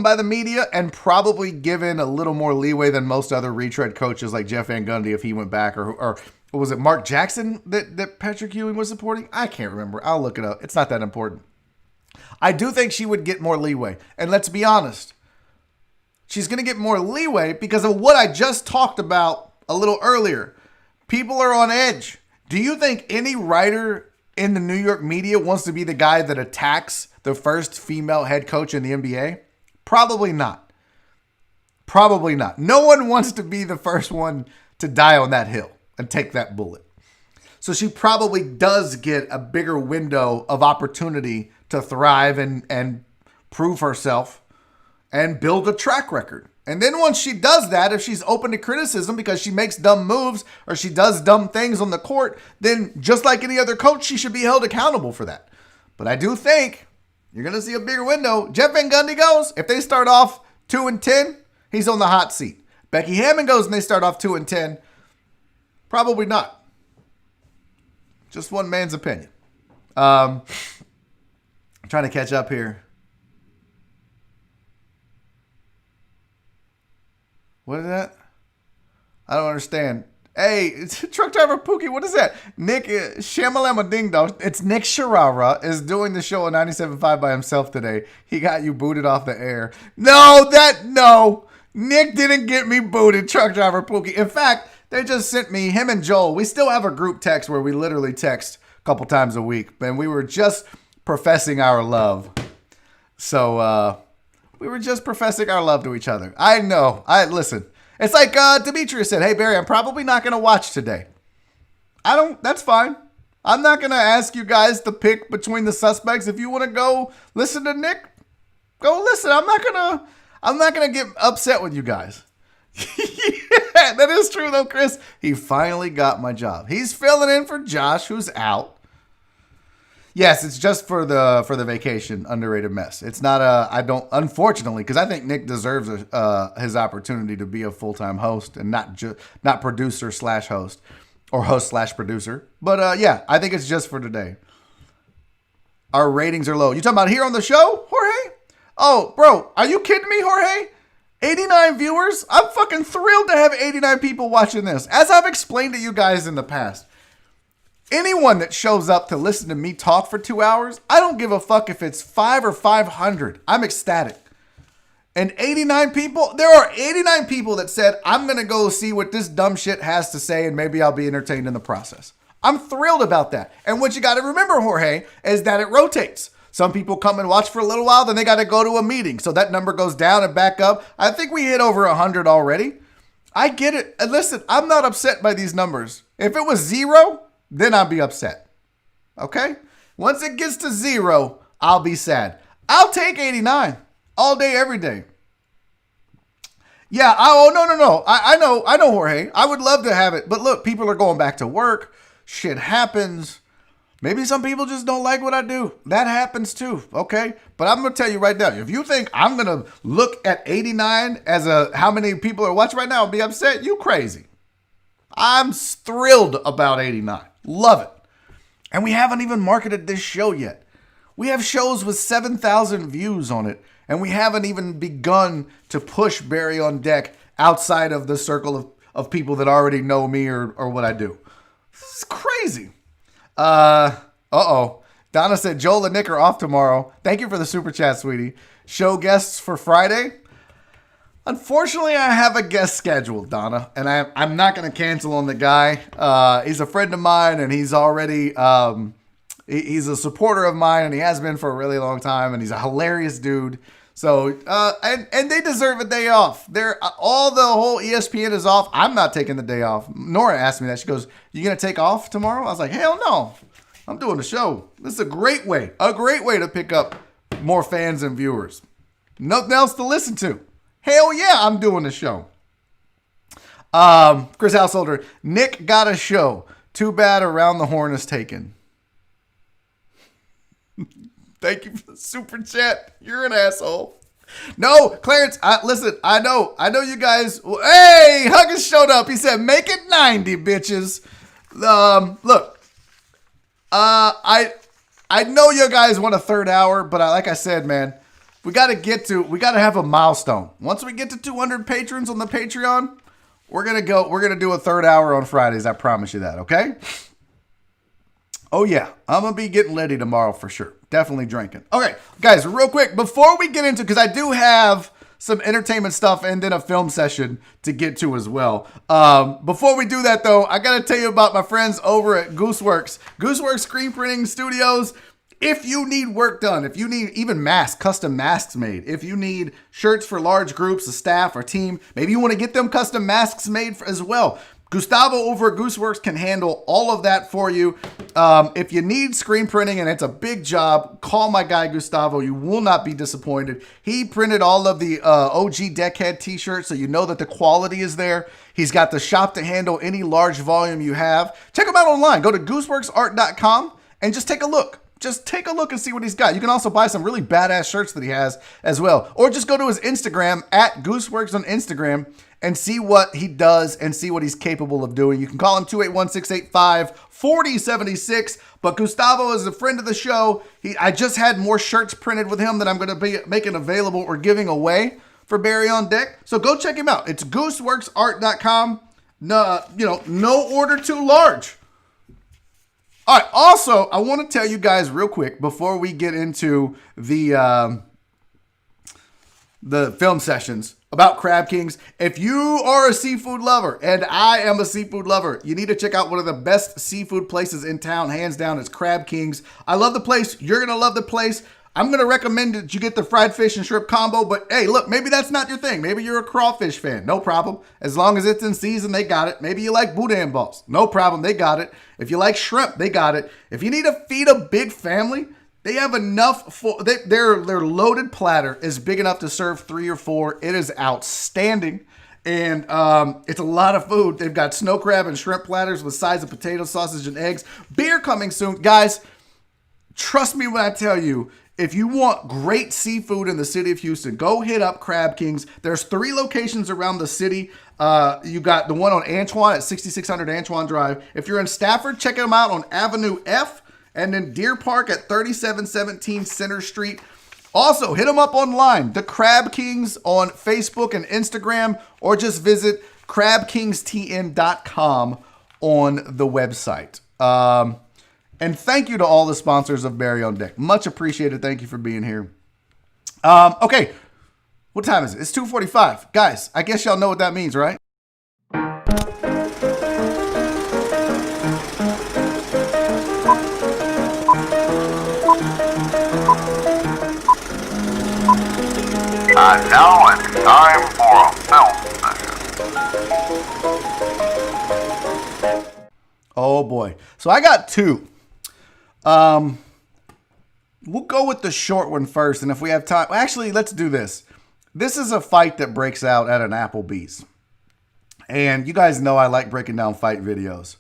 by the media and probably given a little more leeway than most other retread coaches like Jeff Van Gundy if he went back, or was it Mark Jackson that Patrick Ewing was supporting? I can't remember. I'll look it up. It's not that important. I do think she would get more leeway. And let's be honest, she's going to get more leeway because of what I just talked about a little earlier. People are on edge. Do you think any writer in the New York media wants to be the guy that attacks the first female head coach in the NBA? Probably not. Probably not. No one wants to be the first one to die on that hill and take that bullet. So she probably does get a bigger window of opportunity to thrive and prove herself and build a track record. And then once she does that, if she's open to criticism because she makes dumb moves or she does dumb things on the court, then just like any other coach, she should be held accountable for that. But I do think you're going to see a bigger window. Jeff Van Gundy goes, if they start off 2-10, he's on the hot seat. Becky Hammon goes and they start off 2-10, probably not. Just one man's opinion. I'm trying to catch up here. What is that? I don't understand. Hey, it's truck driver Pookie. What is that? Nick Shamalama Ding Dong. It's Nick Sharara is doing the show on 97.5 by himself today. He got you booted off the air. No. Nick didn't get me booted, truck driver Pookie. In fact, they just sent me, him and Joel. We still have a group text where we literally text a couple times a week. And we were just professing our love. So, we were just professing our love to each other. I know. Listen. It's like Demetrius said, hey, Barry, I'm probably not going to watch today. That's fine. I'm not going to ask you guys to pick between the suspects. If you want to go listen to Nick, go listen. I'm not going to get upset with you guys. Yeah, that is true though, Chris. He finally got my job. He's filling in for Josh, who's out. Yes, it's just for the vacation underrated mess. It's not I don't, unfortunately, because I think Nick deserves his opportunity to be a full-time host and not producer slash host or host slash producer. But yeah, I think it's just for today. Our ratings are low. You talking about here on the show, Jorge? Oh, bro, are you kidding me, Jorge? 89 viewers? I'm fucking thrilled to have 89 people watching this. As I've explained to you guys in the past, anyone that shows up to listen to me talk for 2 hours, I don't give a fuck if it's 5 or 500. I'm ecstatic. And 89 people, there are 89 people that said, I'm going to go see what this dumb shit has to say and maybe I'll be entertained in the process. I'm thrilled about that. And what you got to remember, Jorge, is that it rotates. Some people come and watch for a little while, then they got to go to a meeting. So that number goes down and back up. I think we hit over 100 already. I get it. And listen, I'm not upset by these numbers. If it was 0, then I'll be upset. Okay? Once it gets to 0, I'll be sad. I'll take 89 all day, every day. Yeah, no. I know, Jorge. I would love to have it. But look, people are going back to work. Shit happens. Maybe some people just don't like what I do. That happens too, okay? But I'm going to tell you right now, if you think I'm going to look at 89 as how many people are watching right now and be upset, you crazy. I'm thrilled about 89. Love it. And we haven't even marketed this show yet. We have shows with 7,000 views on it, and we haven't even begun to push Barry on Deck outside of the circle of people that already know me or what I do. It's crazy. Uh-oh. Donna said, Joel and Nick are off tomorrow. Thank you for the super chat, sweetie. Show guests for Friday. Unfortunately, I have a guest scheduled, Donna, and I'm not going to cancel on the guy. He's a friend of mine, and he's already, he's a supporter of mine, and he has been for a really long time, and he's a hilarious dude. So, and they deserve a day off. The whole ESPN is off. I'm not taking the day off. Nora asked me that. She goes, you going to take off tomorrow? I was like, hell no. I'm doing the show. This is a great way to pick up more fans and viewers. Nothing else to listen to. Hell yeah, I'm doing the show. Chris Householder, Nick got a show. Too bad Around the Horn is taken. Thank you for the super chat. You're an asshole. No, Clarence, listen, I know you guys. Hey, Huggins showed up. He said, make it 90, bitches. Look, I know you guys want a third hour, but like I said, man, we got to have a milestone. Once we get to 200 patrons on the Patreon, we're going to do a third hour on Fridays. I promise you that. Okay. Oh yeah, I'm going to be getting ready tomorrow for sure. Definitely drinking. Okay, guys, real quick, before we get into, because I do have some entertainment stuff and then a film session to get to as well. Before we do that, though, I got to tell you about my friends over at Gooseworks. Gooseworks Screen Printing Studios. If you need work done, if you need even masks, custom masks made, if you need shirts for large groups, a staff or team, maybe you want to get them custom masks made as well. Gustavo over at Gooseworks can handle all of that for you. If you need screen printing and it's a big job, call my guy Gustavo. You will not be disappointed. He printed all of the OG Deckhead t-shirts, so you know that the quality is there. He's got the shop to handle any large volume you have. Check him out online. Go to gooseworksart.com and just take a look. Just take a look and see what he's got. You can also buy some really badass shirts that he has as well. Or just go to his Instagram, at Gooseworks on Instagram, and see what he does and see what he's capable of doing. You can call him 281-685-4076. But Gustavo is a friend of the show. I just had more shirts printed with him that I'm going to be making available or giving away for Barry on Deck. So go check him out. It's gooseworksart.com. No order too large. All right. Also, I want to tell you guys real quick before we get into the film sessions about Crab Kings. If you are a seafood lover, and I am a seafood lover, you need to check out one of the best seafood places in town. Hands down, it's Crab Kings. I love the place. You're going to love the place. I'm going to recommend that you get the fried fish and shrimp combo, but hey, look, maybe that's not your thing. Maybe you're a crawfish fan. No problem. As long as it's in season, they got it. Maybe you like boudin balls. No problem. They got it. If you like shrimp, they got it. If you need to feed a big family, they have enough for their loaded platter is big enough to serve 3 or 4. It is outstanding. And it's a lot of food. They've got snow crab and shrimp platters with sides of potato, sausage, and eggs. Beer coming soon. Guys, trust me when I tell you, if you want great seafood in the city of Houston, go hit up Crab Kings. There's 3 locations around the city. You got the one on Antoine at 6600 Antoine Drive. If you're in Stafford, check them out on Avenue F. And then Deer Park at 3717 Center Street. Also, hit them up online, the Crab Kings on Facebook and Instagram, or just visit crabkingstn.com on the website. And thank you to all the sponsors of Barry on Deck. Much appreciated. Thank you for being here. Okay, what time is it? It's 2:45. Guys, I guess y'all know what that means, right? And now it's time for a film session. Oh boy. So I got 2. We'll go with the short one first, and if we have time, actually, let's do this. This is a fight that breaks out at an Applebee's. And you guys know I like breaking down fight videos.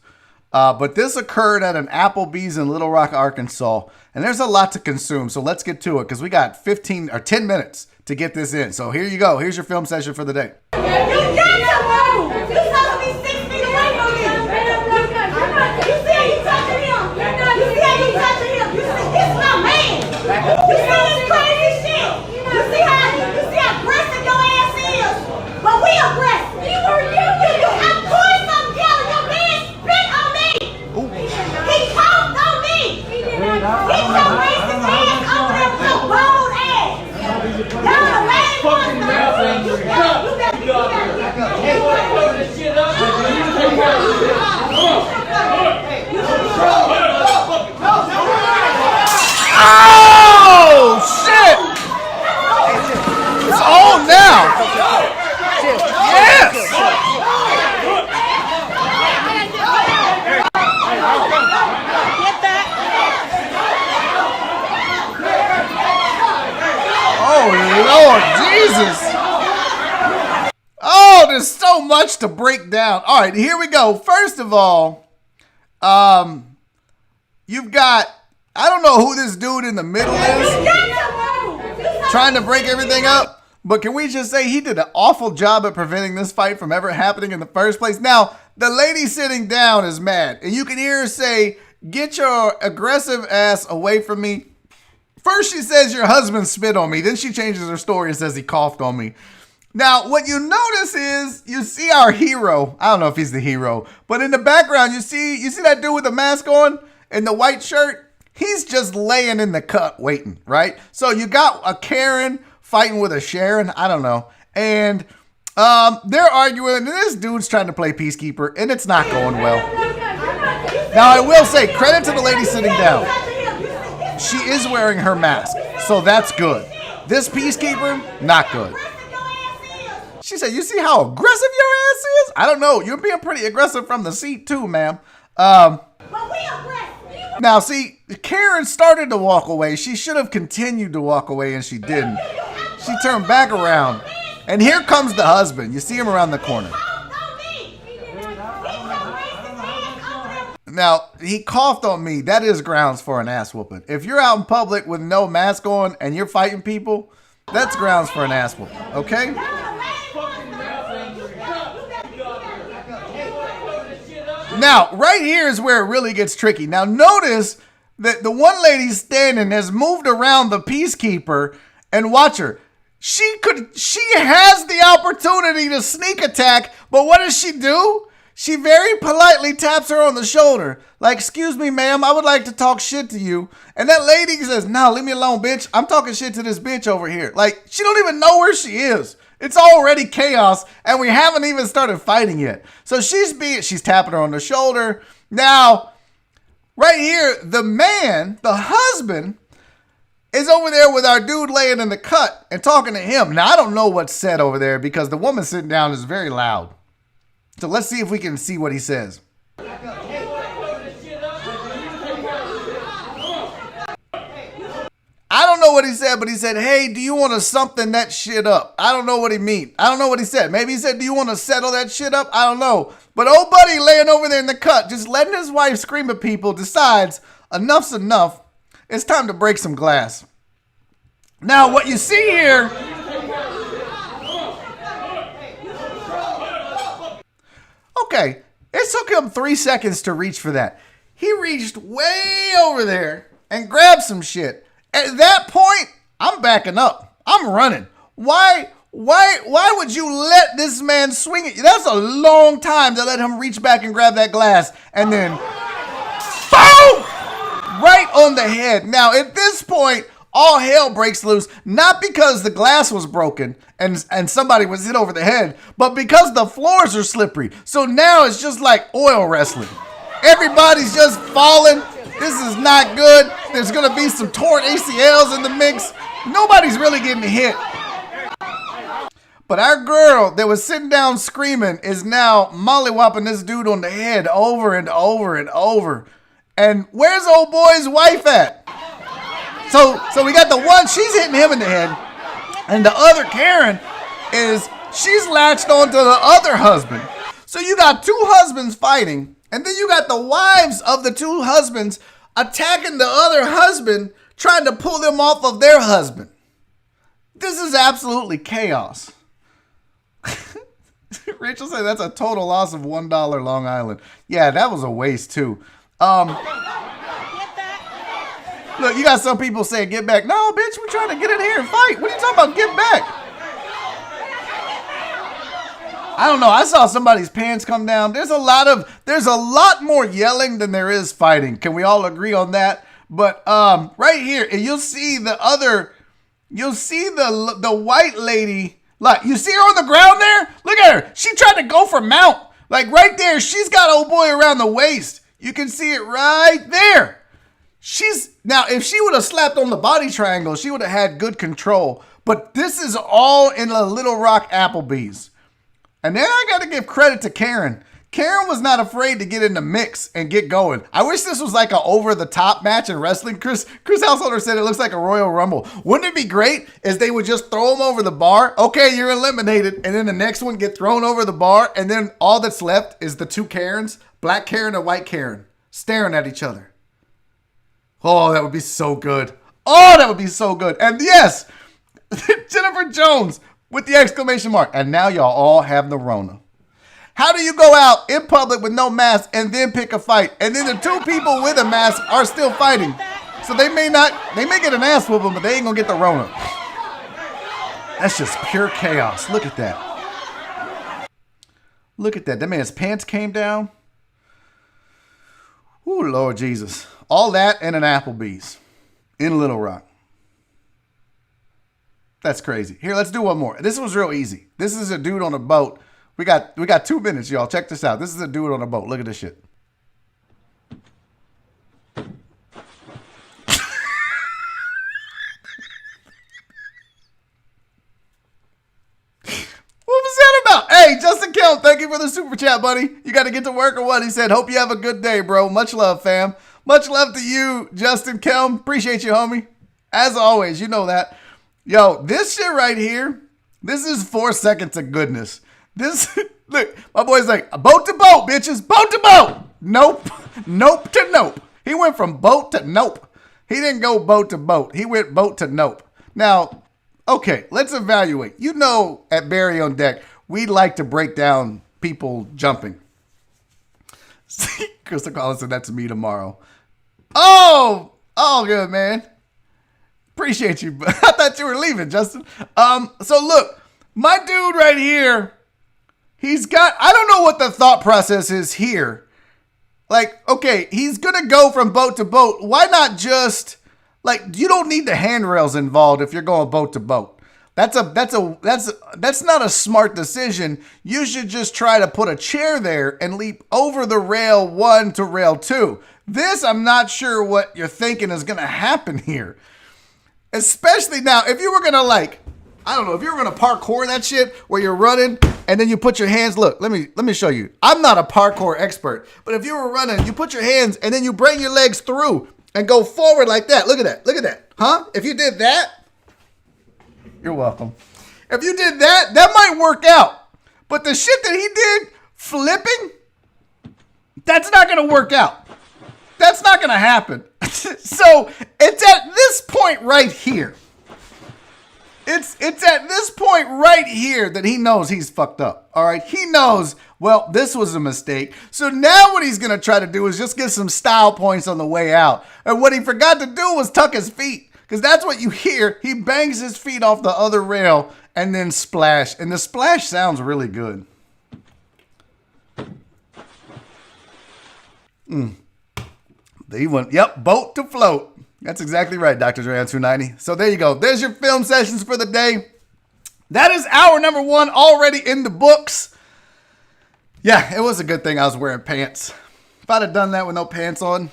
But this occurred at an Applebee's in Little Rock, Arkansas, and there's a lot to consume, so let's get to it, because we got 15 or 10 minutes to get this in. So here you go. Here's your film session for the day. You got to move! You're supposed to be 6 feet away from me! You see how you touching him? You see how you touching him? You see, this is my man! You see this crazy shit? You see how aggressive your ass is? But we aggressive! Of course I'm yelling! Your man spit on me! He coughed on me! Get your racist ass over there with your bold ass! Y'all the last ones to move! Oh, shit! It's on now! Yes! Oh, Lord Jesus! Oh, there's so much to break down. All right, here we go. First of all, you've got, I don't know who this dude in the middle is trying to break everything up, but can we just say he did an awful job at preventing this fight from ever happening in the first place? Now, the lady sitting down is mad, and you can hear her say, "Get your aggressive ass away from me." First she says your husband spit on me, then she changes her story and says he coughed on me. Now, what you notice is you see our hero. I don't know if he's the hero, but in the background, you see that dude with the mask on and the white shirt? He's just laying in the cut waiting, right? So you got a Karen fighting with a Sharon, I don't know. And they're arguing, and this dude's trying to play peacekeeper, and it's not going well. Now, I will say, credit to the lady sitting down. She is wearing her mask, so that's good. This peacekeeper, not good. She said, "You see how aggressive your ass is?" I don't know. You're being pretty aggressive from the seat too, ma'am. Now, see, Karen started to walk away. She should have continued to walk away, and she didn't. She turned back around, and here comes the husband. You see him around the corner. Now, he coughed on me. That is grounds for an ass whooping. If you're out in public with no mask on and you're fighting people, that's grounds for an ass whooping, okay? Now, right here is where it really gets tricky. Now, notice that the one lady standing has moved around the peacekeeper, and watch her. She has the opportunity to sneak attack, but what does she do? She very politely taps her on the shoulder. Like, "Excuse me, ma'am, I would like to talk shit to you." And that lady says, "No, leave me alone, bitch. I'm talking shit to this bitch over here." Like, she don't even know where she is. It's already chaos, and we haven't even started fighting yet. So she's tapping her on the shoulder. Now, right here, the man, the husband, is over there with our dude laying in the cut and talking to him. Now, I don't know what's said over there because the woman sitting down is very loud. So let's see if we can see what he says. I don't know what he said, but he said, hey, do you want to something that shit up? I don't know what he mean. I don't know what he said. Maybe he said, do you want to settle that shit up? I don't know. But old buddy laying over there in the cut, just letting his wife scream at people, decides enough's enough. It's time to break some glass. Now, what you see here... Okay, it took him 3 seconds to reach for that. He reached way over there and grabbed some shit. At that point, I'm backing up. I'm running. Why would you let this man swing it? That's a long time to let him reach back and grab that glass and then boom! Right on the head. Now, at this point, all hell breaks loose, not because the glass was broken and somebody was hit over the head, but because the floors are slippery. So now it's just like oil wrestling. Everybody's just falling. This is not good. There's going to be some torn ACLs in the mix. Nobody's really getting hit. But our girl that was sitting down screaming is now mollywopping this dude on the head over and over and over. And where's old boy's wife at? So we got the one, she's hitting him in the head. And the other Karen she's latched onto the other husband. So you got two husbands fighting. And then you got the wives of the two husbands attacking the other husband, trying to pull them off of their husband. This is absolutely chaos. Rachel said that's a total loss of $1 Long Island. Yeah, that was a waste too. Look, you got some people saying get back. No, bitch, we're trying to get in here and fight. What are you talking about, get back? I don't know. I saw somebody's pants come down. There's a lot more yelling than there is fighting. Can we all agree on that? But right here, and you'll see the white lady. Like, you see her on the ground there? Look at her. She tried to go for mount. Like right there, she's got old boy around the waist. You can see it right there. Now, if she would have slapped on the body triangle, she would have had good control. But this is all in a Little Rock Applebee's. And then I got to give credit to Karen. Karen was not afraid to get in the mix and get going. I wish this was like an over-the-top match in wrestling. Chris Householder said it looks like a Royal Rumble. Wouldn't it be great if they would just throw him over the bar? Okay, you're eliminated. And then the next one get thrown over the bar. And then all that's left is the two Karens, black Karen and white Karen, staring at each other. Oh, that would be so good. Oh, that would be so good. And yes, Jennifer Jones with the exclamation mark. And now y'all all have the Rona. How do you go out in public with no mask and then pick a fight? And then the two people with a mask are still fighting. So they may get an ass whooping, but they ain't gonna get the Rona. That's just pure chaos. Look at that. Look at that. That man's pants came down. Ooh, Lord Jesus. All that and an Applebee's in Little Rock. That's crazy. Here, let's do one more. This was real easy. This is a dude on a boat. We got 2 minutes, y'all. Check this out. This is a dude on a boat. Look at this shit. What was that about? Hey, Justin Kelm, thank you for the super chat, buddy. You got to get to work or what? He said, hope you have a good day, bro. Much love, fam. Much love to you, Justin Kelm. Appreciate you, homie. As always, you know that. Yo, this shit right here, this is 4 seconds of goodness. Look, my boy's like, boat to boat, bitches, boat to boat. Nope, nope to nope. He went from boat to nope. He didn't go boat to boat. He went boat to nope. Now, okay, let's evaluate. You know, at Barry on Deck, we like to break down people jumping. Crystal Collins said that to me tomorrow. Oh, good, man. Appreciate you. I thought you were leaving, Justin. So look, my dude right here, I don't know what the thought process is here. Like, okay, he's going to go from boat to boat. Why not just, like, you don't need the handrails involved if you're going boat to boat. That's not a smart decision. You should just try to put a chair there and leap over the rail 1 to rail 2. This, I'm not sure what you're thinking is going to happen here. Especially now, if you were going to if you were going to parkour that shit where you're running and then you put your hands, look, let me show you. I'm not a parkour expert, but if you were running, you put your hands and then you bring your legs through and go forward like that. Look at that. Look at that. Huh? If you did that, you're welcome. If you did that, that might work out. But the shit that he did, flipping, that's not going to work out. That's not going to happen. So it's at this point right here. It's at this point right here that he knows he's fucked up. All right. He knows, well, this was a mistake. So now what he's going to try to do is just get some style points on the way out. And what he forgot to do was tuck his feet. Because that's what you hear. He bangs his feet off the other rail and then splash. And the splash sounds really good. He went, yep, boat to float. That's exactly right, Dr. Dre on 290. So there you go. There's your film sessions for the day. That is hour number 1 already in the books. Yeah, it was a good thing I was wearing pants. If I'd have done that with no pants on,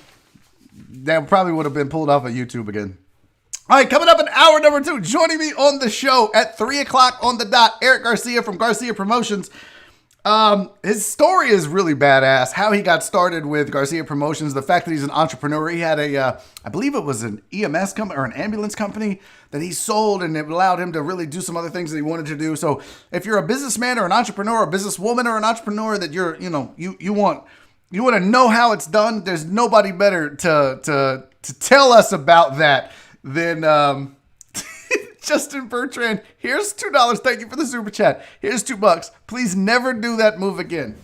that probably would have been pulled off of YouTube again. All right, coming up in hour number 2, joining me on the show at 3 o'clock on the dot, Eric Garcia from Garcia Promotions. His story is really badass. How he got started with Garcia Promotions, the fact that he's an entrepreneur. He had I believe it was an EMS company or an ambulance company that he sold, and it allowed him to really do some other things that he wanted to do. So if you're a businessman or an entrepreneur, or a businesswoman or an entrepreneur that you want to know how it's done, there's nobody better to tell us about that than Justin Bertrand. Here's $2. Thank you for the super chat. Here's $2. Please never do that move again.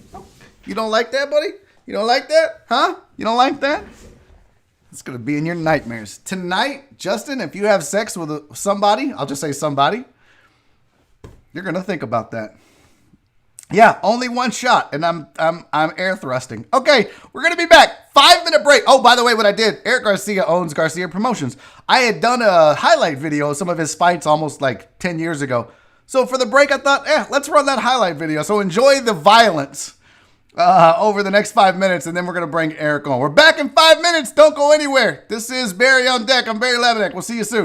You don't like that, buddy? You don't like that? Huh? You don't like that? It's going to be in your nightmares. Tonight, Justin, if you have sex with somebody, I'll just say somebody, you're going to think about that. Yeah, only one shot, and I'm air thrusting. Okay, we're gonna be back. 5-minute break. Oh, by the way, what I did, Eric Garcia owns Garcia Promotions. I had done a highlight video of some of his fights almost like 10 years ago. So for the break, I thought, let's run that highlight video. So enjoy the violence over the next 5 minutes, and then we're gonna bring Eric on. We're back in 5 minutes. Don't go anywhere. This is Barry on Deck. I'm Barry Levinek. We'll see you soon.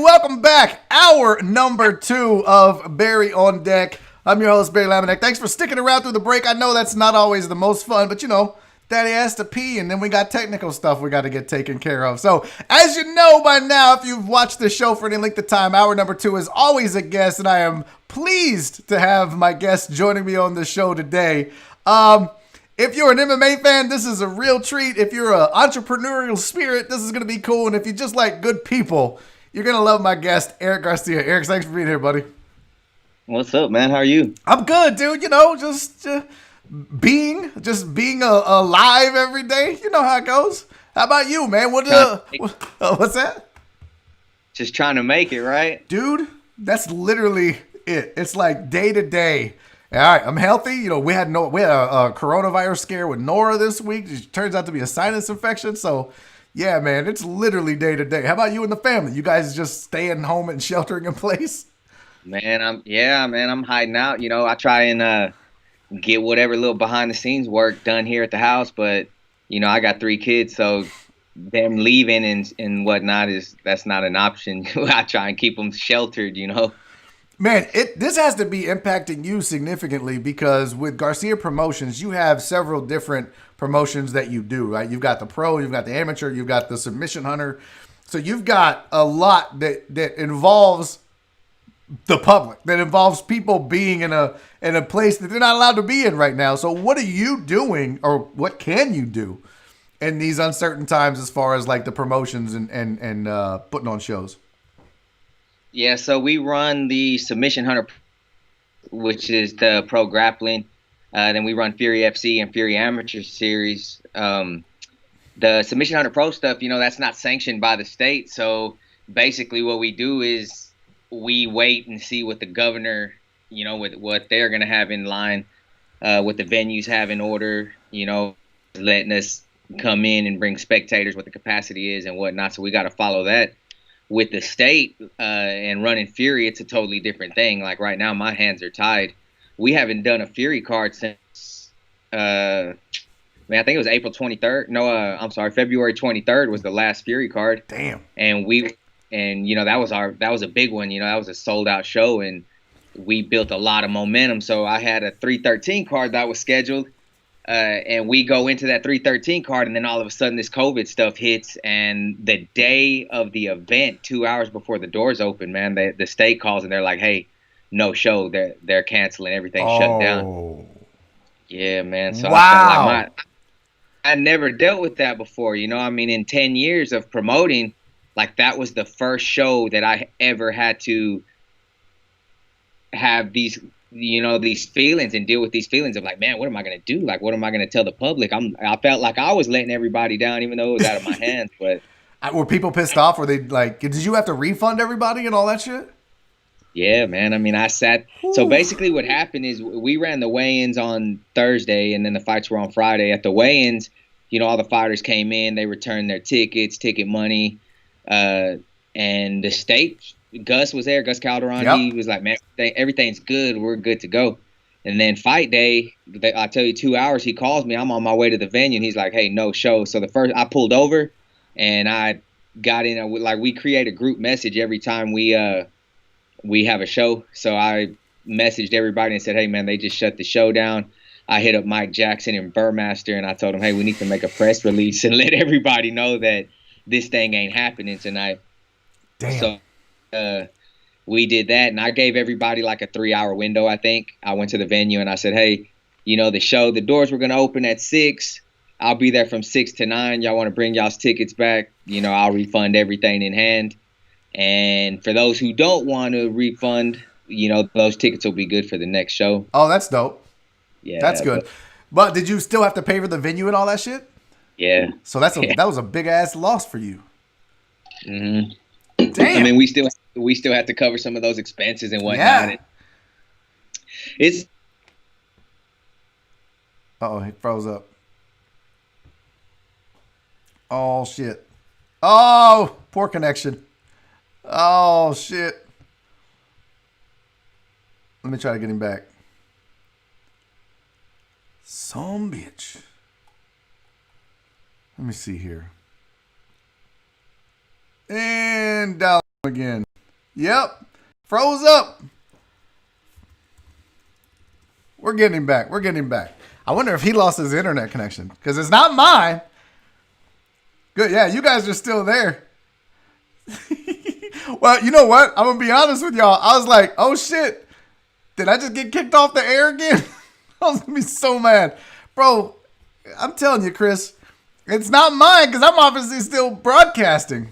welcome back. Hour number 2 of Barry on Deck. I'm your host, Barry Laminack. Thanks for sticking around through the break. I know that's not always the most fun, but you know, Daddy has to pee, and then we got technical stuff we got to get taken care of. So, as you know by now, if you've watched the show for any length of time, hour number 2 is always a guest, and I am pleased to have my guest joining me on the show today. If you're an MMA fan, this is a real treat. If you're an entrepreneurial spirit, this is going to be cool. And if you just like good people, you're going to love my guest, Eric Garcia. Eric, thanks for being here, buddy. What's up, man? How are you? I'm good, dude. You know, just being alive every day. You know how it goes. How about you, man? What's that? Just trying to make it, right? Dude, that's literally it. It's like day to day. All right, I'm healthy. You know, we had a coronavirus scare with Nora this week. It turns out to be a sinus infection. So, yeah, man, it's literally day to day. How about you and the family? You guys just staying home and sheltering in place? Man, I'm hiding out. You know, I try and get whatever little behind the scenes work done here at the house, but you know, I got 3 kids, so them leaving and whatnot that's not an option. I try and keep them sheltered, you know. Man, this has to be impacting you significantly because with Garcia Promotions, you have several different promotions that you do, right? You've got the pro, you've got the amateur, you've got the submission hunter. So you've got a lot that involves the public, that involves people being in a place that they're not allowed to be in right now. So what are you doing, or what can you do in these uncertain times as far as like the promotions and putting on shows? Yeah, so we run the Submission Hunter, which is the pro grappling. Then we run Fury FC and Fury Amateur Series. The Submission Hunter Pro stuff, you know, that's not sanctioned by the state. So basically what we do is we wait and see what the governor, you know, with what they're going to have in line, what the venues have in order, you know, letting us come in and bring spectators, what the capacity is and whatnot. So we got to follow that. With the state and running Fury, it's a totally different thing. Like right now, my hands are tied. We haven't done a Fury card since, I think it was April 23rd. No, I'm sorry, February 23rd was the last Fury card. Damn. And you know, that was a big one. You know, that was a sold out show, and we built a lot of momentum. So I had a 313 card that was scheduled. And we go into that 313 card, and then all of a sudden this COVID stuff hits. And the day of the event, 2 hours before the doors open, man, the state calls and they're like, "Hey, no show. They're canceling everything, shut down." Yeah, man. So wow. I felt like I never dealt with that before. You know, I mean, in 10 years of promoting, like that was the first show that I ever had to have these, you know, these feelings and deal with these feelings of like, man, what am I going to do? Like, what am I going to tell the public? I felt like I was letting everybody down, even though it was out of my hands. But were people pissed off? Were they like, did you have to refund everybody and all that shit? Yeah, man. I mean, I sat. So basically what happened is we ran the weigh-ins on Thursday, and then the fights were on Friday. At the weigh-ins, you know, all the fighters came in, they returned their tickets, ticket money, and the state, Gus was there, Gus Calderon. Yep. He was like, man, everything's good. We're good to go. And then fight day, I tell you, 2 hours, he calls me. I'm on my way to the venue, and he's like, hey, no show. So I pulled over, and I got in. Like, we create a group message every time we have a show. So I messaged everybody and said, hey, man, they just shut the show down. I hit up Mike Jackson and Burmaster, and I told him, hey, we need to make a press release and let everybody know that this thing ain't happening tonight. Damn. So we did that, and I gave everybody like a 3-hour window, I think. I went to the venue, and I said, hey, you know, the doors were going to open at 6. I'll be there from 6 to 9. Y'all want to bring y'all's tickets back? You know, I'll refund everything in hand. And for those who don't want to refund, you know, those tickets will be good for the next show. Oh, that's dope. Yeah. That's good. But did you still have to pay for the venue and all that shit? Yeah. So that was a big ass loss for you. Mm-hmm. Damn. I mean, we still have to cover some of those expenses and whatnot. Yeah. And it's. Uh-oh, it froze up. Oh shit. Oh, poor connection. Oh shit. Let me try to get him back. Some bitch. Let me see here. And down again. Yep. Froze up. We're getting him back. We're getting him back. I wonder if he lost his internet connection because it's not mine. Good. Yeah, you guys are still there. Well, you know what? I'm going to be honest with y'all. I was like, oh, shit. Did I just get kicked off the air again? I was going to be so mad. Bro, I'm telling you, Chris, it's not mine because I'm obviously still broadcasting.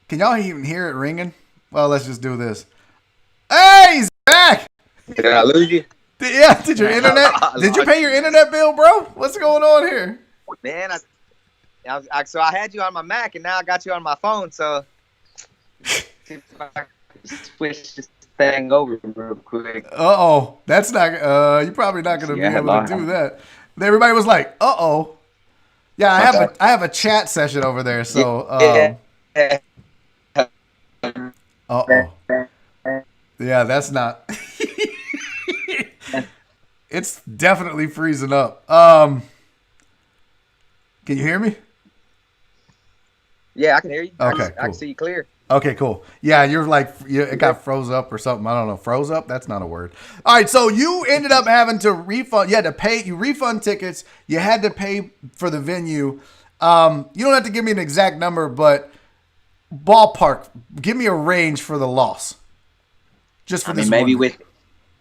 Can y'all even hear it ringing? Well, let's just do this. Hey, he's back. Did I lose you? Did your internet? Did you pay your internet bill, bro? What's going on here? Man, so I had you on my Mac, and now I got you on my phone, so switch this thing over real quick. Uh-oh. That's not, you're probably not going to be able to do that. Everybody was like, uh-oh. Yeah, I have a chat session over there, so, uh-oh. Yeah, that's not. It's definitely freezing up. Can you hear me? Yeah, I can hear you. Okay, I can see you clear. Okay, cool. Yeah, you're like, it got froze up or something. I don't know. Froze up? That's not a word. All right, so you ended up having to refund. You had to pay. You refund tickets. You had to pay for the venue. You don't have to give me an exact number, but ballpark. Give me a range for the loss. Just for this maybe one.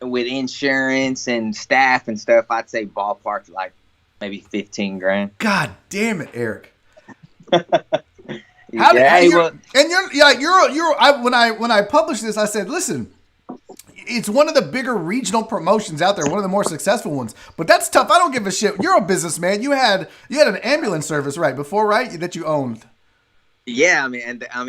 with insurance and staff and stuff, I'd say ballpark like maybe 15 grand. God damn it, Eric. When I published this, I said, listen, it's one of the bigger regional promotions out there, one of the more successful ones. But that's tough. I don't give a shit. You're a businessman. You had an ambulance service right before, right? That you owned. Yeah, I mean.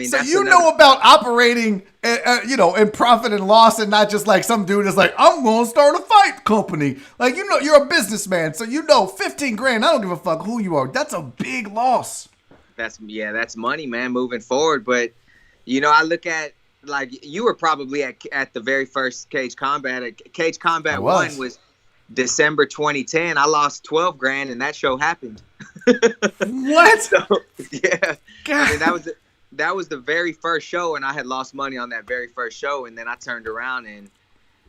So that's know about operating, in profit and loss, and not just like some dude is like, I'm going to start a fight company. Like, you're a businessman, so 15 grand. I don't give a fuck who you are. That's a big loss. That's money, man, moving forward. But, I look at, like, you were probably at the very first Cage Combat. Cage Combat 1 was December 2010. I lost 12 grand, and that show happened. What? So, yeah. God. I mean, that was the very first show, and I had lost money on that very first show, and then I turned around, and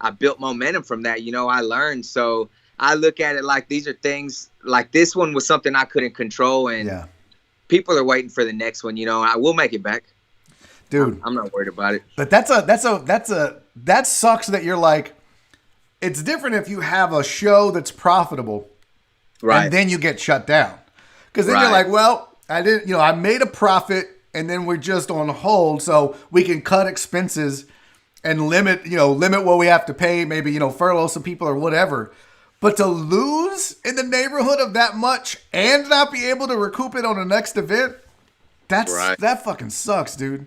I built momentum from that. I learned. So I look at it like these are things, like this one was something I couldn't control, and people are waiting for the next one. I will make it back. Dude, I'm not worried about it. But that sucks that you're like, it's different if you have a show that's profitable, right? And then you get shut down. Because then you're like, well, I made a profit and then we're just on hold, so we can cut expenses and limit what we have to pay, maybe, furlough some people or whatever. But to lose in the neighborhood of that much and not be able to recoup it on the next event, that fucking sucks, dude.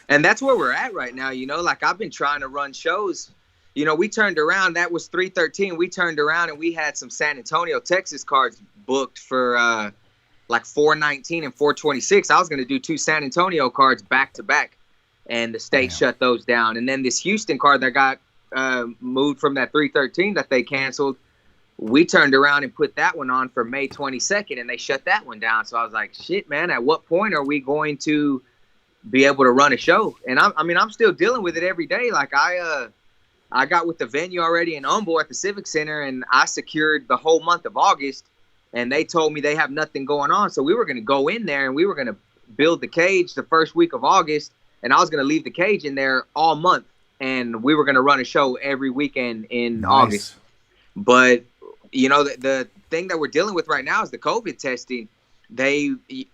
And that's where we're at right now, like I've been trying to run shows. We turned around, that was 3/13. We turned around and we had some San Antonio, Texas cards booked for like 4/19 and 4/26. I was going to do 2 San Antonio cards back to back, and the state shut those down. And then this Houston card that got moved from that 3/13 that they canceled, we turned around and put that one on for May 22nd, and they shut that one down. So I was like, shit, man, at what point are we going to be able to run a show? And I'm still dealing with it every day. Like I got with the venue already in Humble at the Civic Center, and I secured the whole month of August, and they told me they have nothing going on. So we were going to go in there and we were going to build the cage the first week of August, and I was going to leave the cage in there all month, and we were going to run a show every weekend in August. But, the thing that we're dealing with right now is the COVID testing.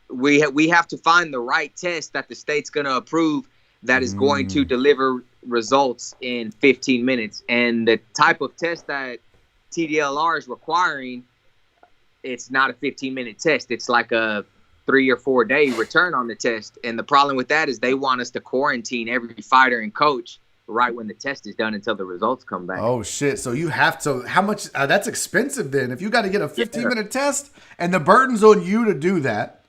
We have to find the right test that the state's going to approve that is going to deliver results in 15 minutes. And the type of test that TDLR is requiring, it's not a 15-minute test. It's like a 3 or 4 day return on the test. And the problem with that is they want us to quarantine every fighter and coach right when the test is done until the results come back. Oh, shit. So you have to, how much, that's expensive then. If you got to get a 15-minute test and the burden's on you to do that.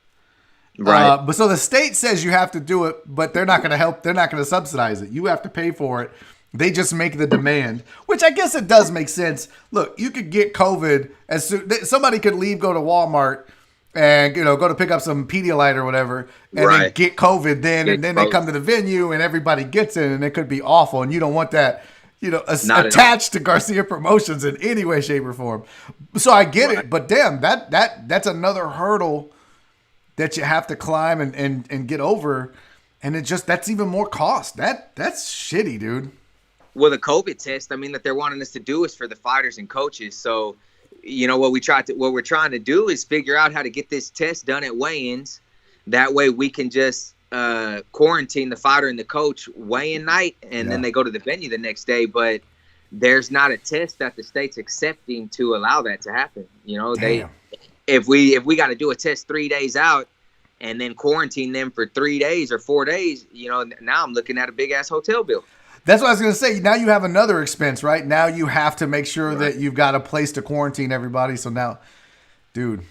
Right. But so the state says you have to do it, but they're not going to help. They're not going to subsidize it. You have to pay for it. They just make the demand, which I guess it does make sense. Look, you could get COVID as soon, somebody could leave, go to Walmart and go to pick up some Pedialyte or whatever, and then get COVID and then they come to the venue and everybody gets it, and it could be awful, and you don't want that, attached to Garcia Promotions in any way, shape, or form. So I get it, but damn, that's another hurdle that you have to climb and get over, and that's even more cost. That's shitty, dude. Well, the COVID test, that they're wanting us to do is for the fighters and coaches. So, what we're trying to do is figure out how to get this test done at weigh-ins. That way we can just quarantine the fighter and the coach weigh-in night, and then they go to the venue the next day. But there's not a test that the state's accepting to allow that to happen. If we got to do a test 3 days out and then quarantine them for 3 days or 4 days, now I'm looking at a big ass hotel bill. That's what I was going to say. Now you have another expense, right? Now you have to make sure that you've got a place to quarantine everybody. So now, dude,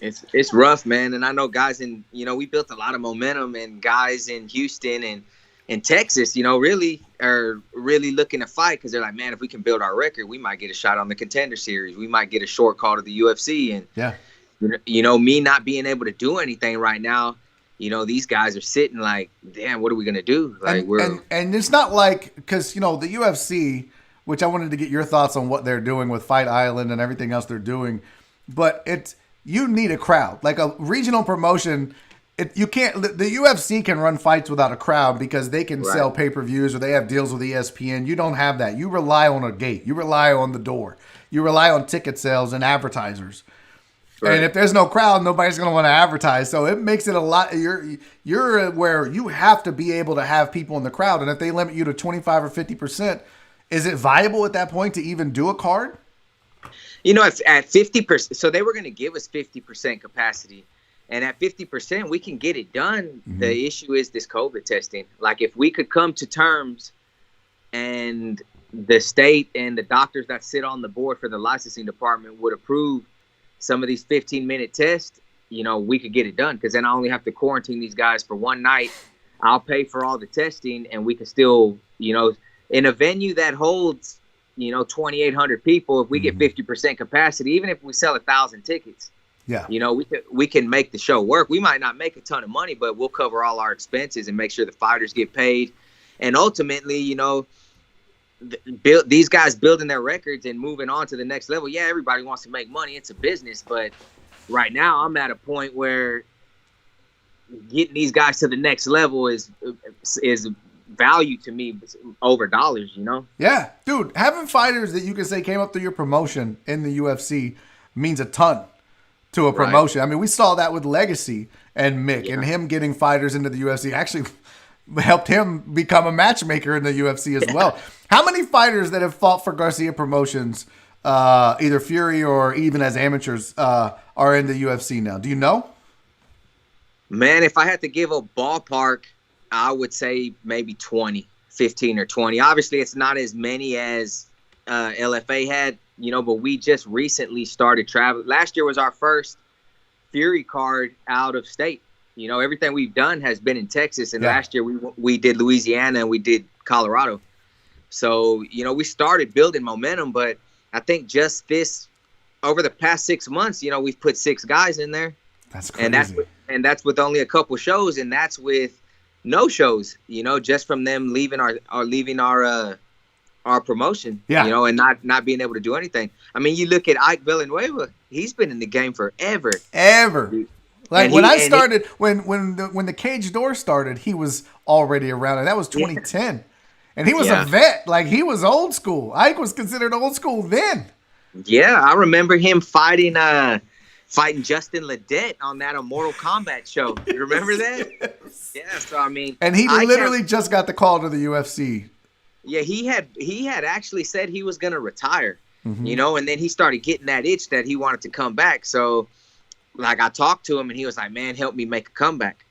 it's rough, man. And I know guys we built a lot of momentum, and guys in Houston and in Texas, really are really looking to fight because they're like, man, if we can build our record, we might get a shot on the Contender Series. We might get a short call to the UFC. And, me not being able to do anything right now, these guys are sitting like, damn, what are we going to do? Like and it's not like, because, the UFC, which I wanted to get your thoughts on what they're doing with Fight Island and everything else they're doing, but you need a crowd. Like a regional promotion, you can't, the UFC can run fights without a crowd because they can sell pay-per-views or they have deals with ESPN. You don't have that. You rely on a gate. You rely on the door. You rely on ticket sales and advertisers. Right. And if there's no crowd, nobody's going to want to advertise. So it makes it a lot. You're where you have to be able to have people in the crowd. And if they limit you to 25 or 50%, is it viable at that point to even do a card? At 50%, so they were going to give us 50% capacity. And at 50%, we can get it done. Mm-hmm. The issue is this COVID testing. Like if we could come to terms and the state and the doctors that sit on the board for the licensing department would approve some of these 15-minute tests, we could get it done because then I only have to quarantine these guys for one night. I'll pay for all the testing, and we can still, in a venue that holds, 2,800 people, if we get 50% capacity, even if we sell 1,000 tickets, we can make the show work. We might not make a ton of money, but we'll cover all our expenses and make sure the fighters get paid. And ultimately, these guys building their records and moving on to the next level. Yeah, everybody wants to make money. It's a business. But right now I'm at a point where getting these guys to the next level is value to me over dollars, Yeah, dude, having fighters that you can say came up through your promotion in the UFC means a ton to a promotion. Right. I mean, we saw that with Legacy and Mick and him getting fighters into the UFC. Actually helped him become a matchmaker in the UFC as well. How many fighters that have fought for Garcia Promotions, either Fury or even as amateurs, are in the UFC now? Do you know? Man, if I had to give a ballpark, I would say maybe 15 or 20. Obviously, it's not as many as LFA had, but we just recently started traveling. Last year was our first Fury card out of state. Everything we've done has been in Texas, and last year we did Louisiana and we did Colorado. So, we started building momentum, but I think just over the past 6 months, we've put 6 guys in there. That's crazy. And that's with only a couple shows, and that's with no shows, just from them leaving our promotion, and not being able to do anything. I mean, you look at Ike Villanueva, he's been in the game forever. Like when the Cage Door started, he was already around, and that was 2010. Yeah. And he was a vet. Like, he was old school. Ike was considered old school then. Yeah, I remember him fighting Justin Ledet on that Mortal Kombat show. You remember that? Yes. Yeah, so I mean, and he literally just got the call to the UFC. Yeah, he had actually said he was going to retire, and then he started getting that itch that he wanted to come back. So, like, I talked to him, and he was like, "Man, help me make a comeback."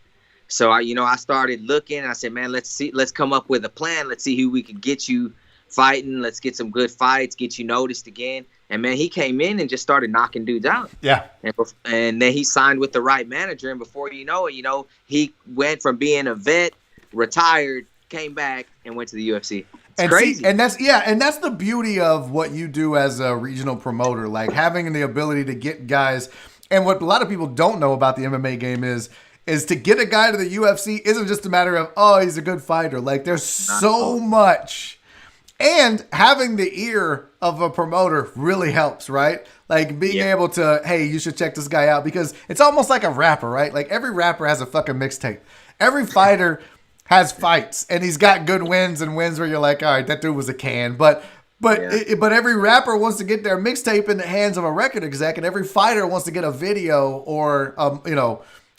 So I started looking, and I said, "Man, let's come up with a plan. Let's see who we can get you fighting. Let's get some good fights, get you noticed again." And man, he came in and just started knocking dudes out. Yeah. And then he signed with the right manager, and before you know it, he went from being a vet, retired, came back, and went to the UFC. It's crazy. And that's the beauty of what you do as a regional promoter, like having the ability to get guys And what a lot of people don't know about the MMA game is to get a guy to the UFC isn't just a matter of, oh, he's a good fighter. Like, there's so much. And having the ear of a promoter really helps, right? Like, being able to, hey, you should check this guy out, because it's almost like a rapper, right? Like, every rapper has a fucking mixtape. Every fighter has fights, and he's got good wins and wins where you're like, all right, that dude was a can. But every rapper wants to get their mixtape in the hands of a record exec, and every fighter wants to get a video or,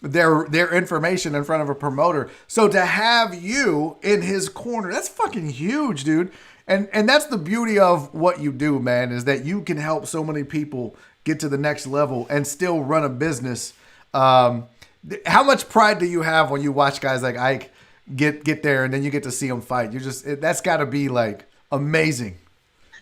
their information in front of a promoter. So to have you in his corner, that's fucking huge, dude. And that's the beauty of what you do, man, is that you can help so many people get to the next level and still run a business. How much pride do you have when you watch guys like Ike get there and then you get to see them fight? That's got to be like amazing.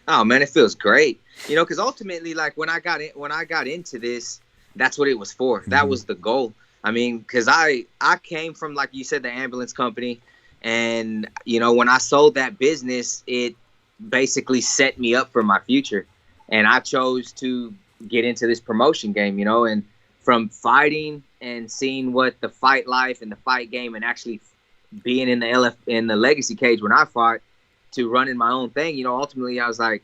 Oh man, it feels great. Because ultimately, like when I got into this, that's what it was for. That was the goal. I mean, because I came from, like you said, the ambulance company. And, when I sold that business, it basically set me up for my future. And I chose to get into this promotion game, and from fighting and seeing what the fight life and the fight game and actually being in the legacy cage when I fought to running my own thing, ultimately I was like,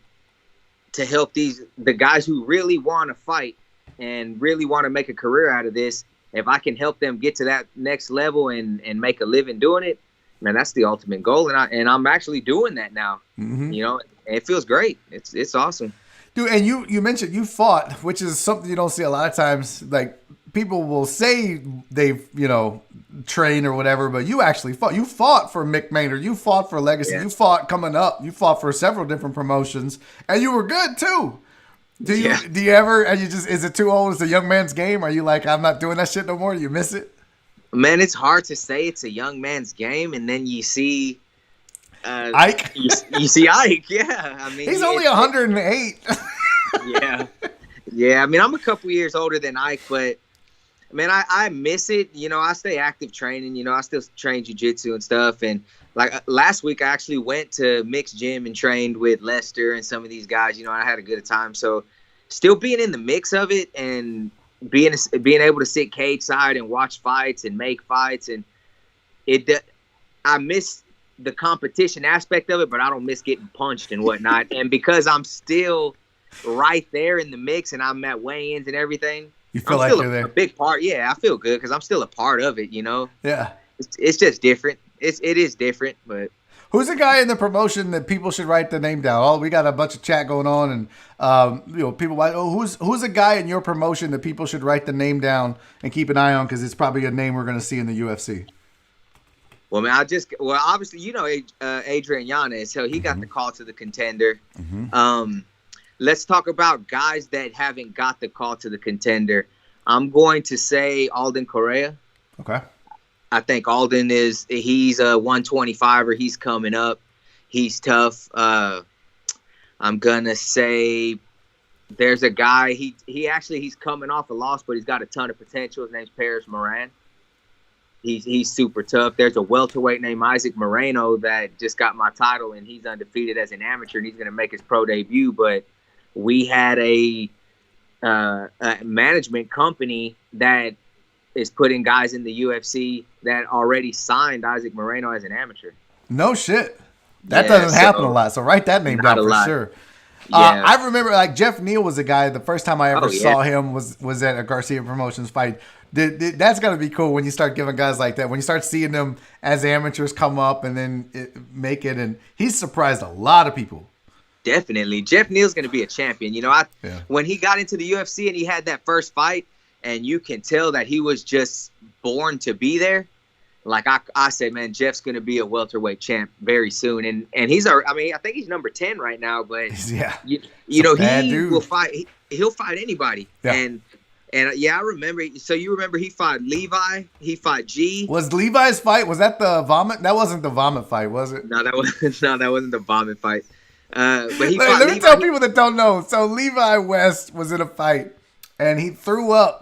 to help the guys who really want to fight and really want to make a career out of this, if I can help them get to that next level and make a living doing it, man, that's the ultimate goal, and I'm actually doing that now. It feels great. It's awesome, dude. And you mentioned you fought, which is something you don't see a lot of times. Like, people will say they've trained or whatever, but you actually fought. You fought for Mick Maynard. You fought for Legacy. You fought coming up. You fought for several different promotions, and you were good too. Do you ever? Are you just? Is it too old? It's a young man's game? Are you like, I'm not doing that shit no more? Do you miss it? Man, it's hard to say it's a young man's game, and then you see Ike. You see Ike, yeah. I mean, he's only 108. Yeah. I mean, I'm a couple years older than Ike, but man, I miss it. I stay active training. I still train jiu-jitsu and stuff. And like last week, I actually went to Mick's gym and trained with Lester and some of these guys. I had a good time. So still being in the mix of it and being able to sit cage side and watch fights and make fights, and I miss the competition aspect of it, but I don't miss getting punched and whatnot. And because I'm still right there in the mix and I'm at weigh-ins and everything, you feel like you're there. A big part. Yeah, I feel good because I'm still a part of it. Yeah, it's just different. It is different, but. Who's the guy in the promotion that people should write the name down? Oh, we got a bunch of chat going on, and people like, oh, who's a guy in your promotion that people should write the name down and keep an eye on, because it's probably a name we're going to see in the UFC. Well, man, obviously, Adrian Yanez, so he got the call to the Contender. Let's talk about guys that haven't got the call to the Contender. I'm going to say Alden Correa. Okay. I think Alden he's a 125er. He's coming up. He's tough. I'm gonna say there's a guy. He's coming off a loss, but he's got a ton of potential. His name's Paris Moran. He's super tough. There's a welterweight named Isaac Moreno that just got my title, and he's undefeated as an amateur, and he's gonna make his pro debut. But we had a management company that is putting guys in the UFC that already signed Isaac Moreno as an amateur. No shit. That doesn't happen a lot. So write that name down for sure. Yeah. I remember, like, Jeff Neal was a guy, the first time I ever saw him was at a Garcia Promotions fight. That's got to be cool when you start giving guys like that, when you start seeing them as amateurs come up and then make it. And he's surprised a lot of people. Definitely. Jeff Neal's going to be a champion. When he got into the UFC and he had that first fight, and you can tell that he was just born to be there. Like I said, man, Jeff's going to be a welterweight champ very soon. And he's I think he's number 10 right now, but he will fight. He'll fight anybody. Yeah. And I remember. So you remember he fought Levi, he fought G. Was Levi's fight, was that the vomit? That wasn't the vomit fight, was it? No, that wasn't the vomit fight. But he fought Let me tell people that don't know. So Levi West was in a fight and he threw up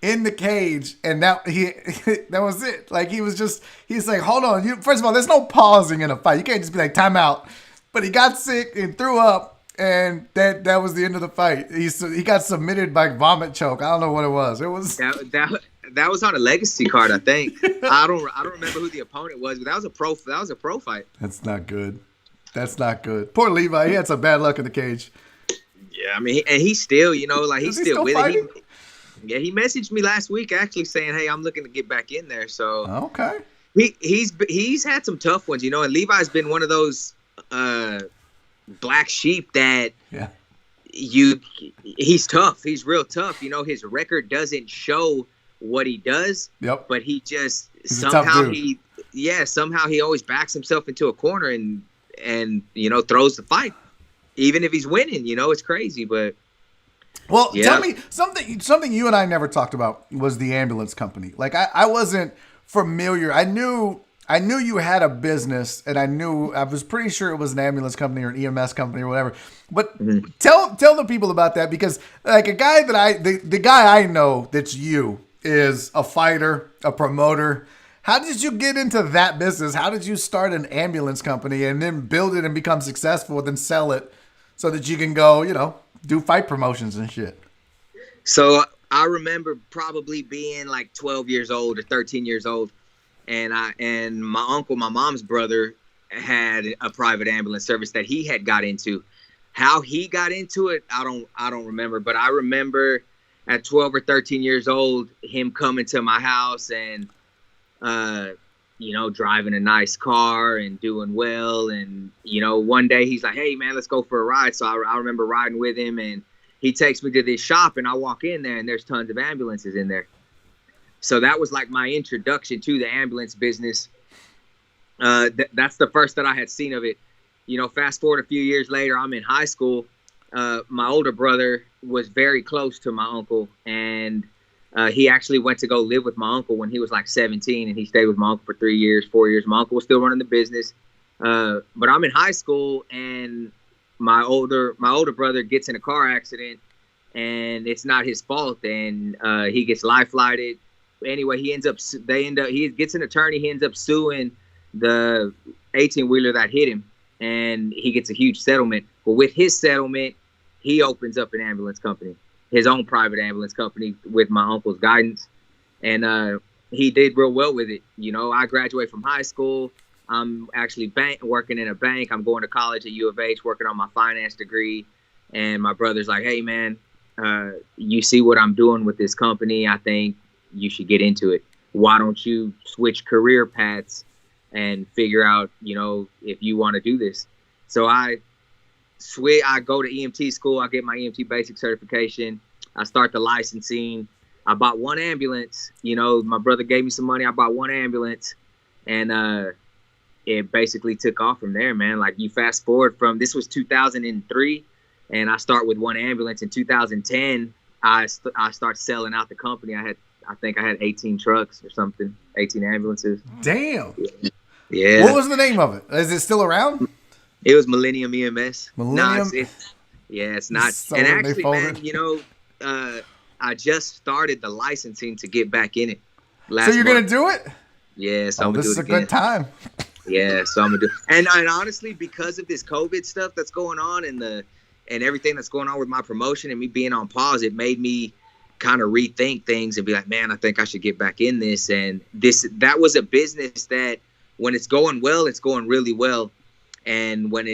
in the cage, and that was it. Like, he's like, hold on. First of all, there's no pausing in a fight. You can't just be like, time out. But he got sick and threw up, and that was the end of the fight. He got submitted by vomit choke. I don't know what it was. It was that was on a legacy card, I think. I don't remember who the opponent was, but that was a pro fight. That's not good. That's not good. Poor Levi. He had some bad luck in the cage. Yeah, I mean, and he's still, like he's still with fighting? it. He messaged me last week actually saying, "Hey, I'm looking to get back in there." So okay. He's had some tough ones, and Levi's been one of those black sheep that he's tough. He's real tough. His record doesn't show what he does. Yep. But he just somehow he always backs himself into a corner and throws the fight, even if he's winning. It's crazy, but. Well, tell me something you and I never talked about was the ambulance company. Like I wasn't familiar. I knew you had a business, and I was pretty sure it was an ambulance company or an EMS company or whatever. But tell the people about that, because like the guy I know that's you is a fighter, a promoter. How did you get into that business? How did you start an ambulance company and then build it and become successful and then sell it so that you can go, do fight promotions and shit? So I remember probably being like 12 years old or 13 years old. And my uncle, my mom's brother, had a private ambulance service that he had got into. How he got into it, I don't remember. But I remember at 12 or 13 years old, him coming to my house and, driving a nice car and doing well. And, one day he's like, "Hey, man, let's go for a ride." So I remember riding with him, and he takes me to this shop, and I walk in there, and there's tons of ambulances in there. So that was like my introduction to the ambulance business. That's the first that I had seen of it. Fast forward a few years later, I'm in high school. My older brother was very close to my uncle, and he actually went to go live with my uncle when he was like 17, and he stayed with my uncle for 4 years. My uncle was still running the business. But I'm in high school, and my older brother gets in a car accident, and it's not his fault, and he gets life flighted. Anyway, he gets an attorney. He ends up suing the 18-wheeler that hit him, and he gets a huge settlement. But with his settlement, he opens up an ambulance company, his own private ambulance company, with my uncle's guidance. And he did real well with it. I graduated from high school. I'm actually working in a bank. I'm going to college at U of H, working on my finance degree. And my brother's like, "Hey, man, you see what I'm doing with this company? I think you should get into it. Why don't you switch career paths and figure out, if you want to do this?" So I go to EMT school. I get my EMT basic certification. I start the licensing. I bought one ambulance. My brother gave me some money. I bought one ambulance, and it basically took off from there, man. Like, you fast forward this was 2003, and I start with one ambulance. In 2010, I start selling out the company. I think I had 18 trucks or something, 18 ambulances. Damn. Yeah. What was the name of it? Is it still around? It was Millennium EMS. Millennium? No, it's not. So and actually, man, I just started the licensing to get back in it. So you're going to do it? Yeah, so I'm going to do it again. This is a good time. Yeah, so I'm going to do it. And honestly, because of this COVID stuff that's going on and everything that's going on with my promotion and me being on pause, it made me kind of rethink things and be like, man, I think I should get back in this. And that was a business that when it's going well, it's going really well. And when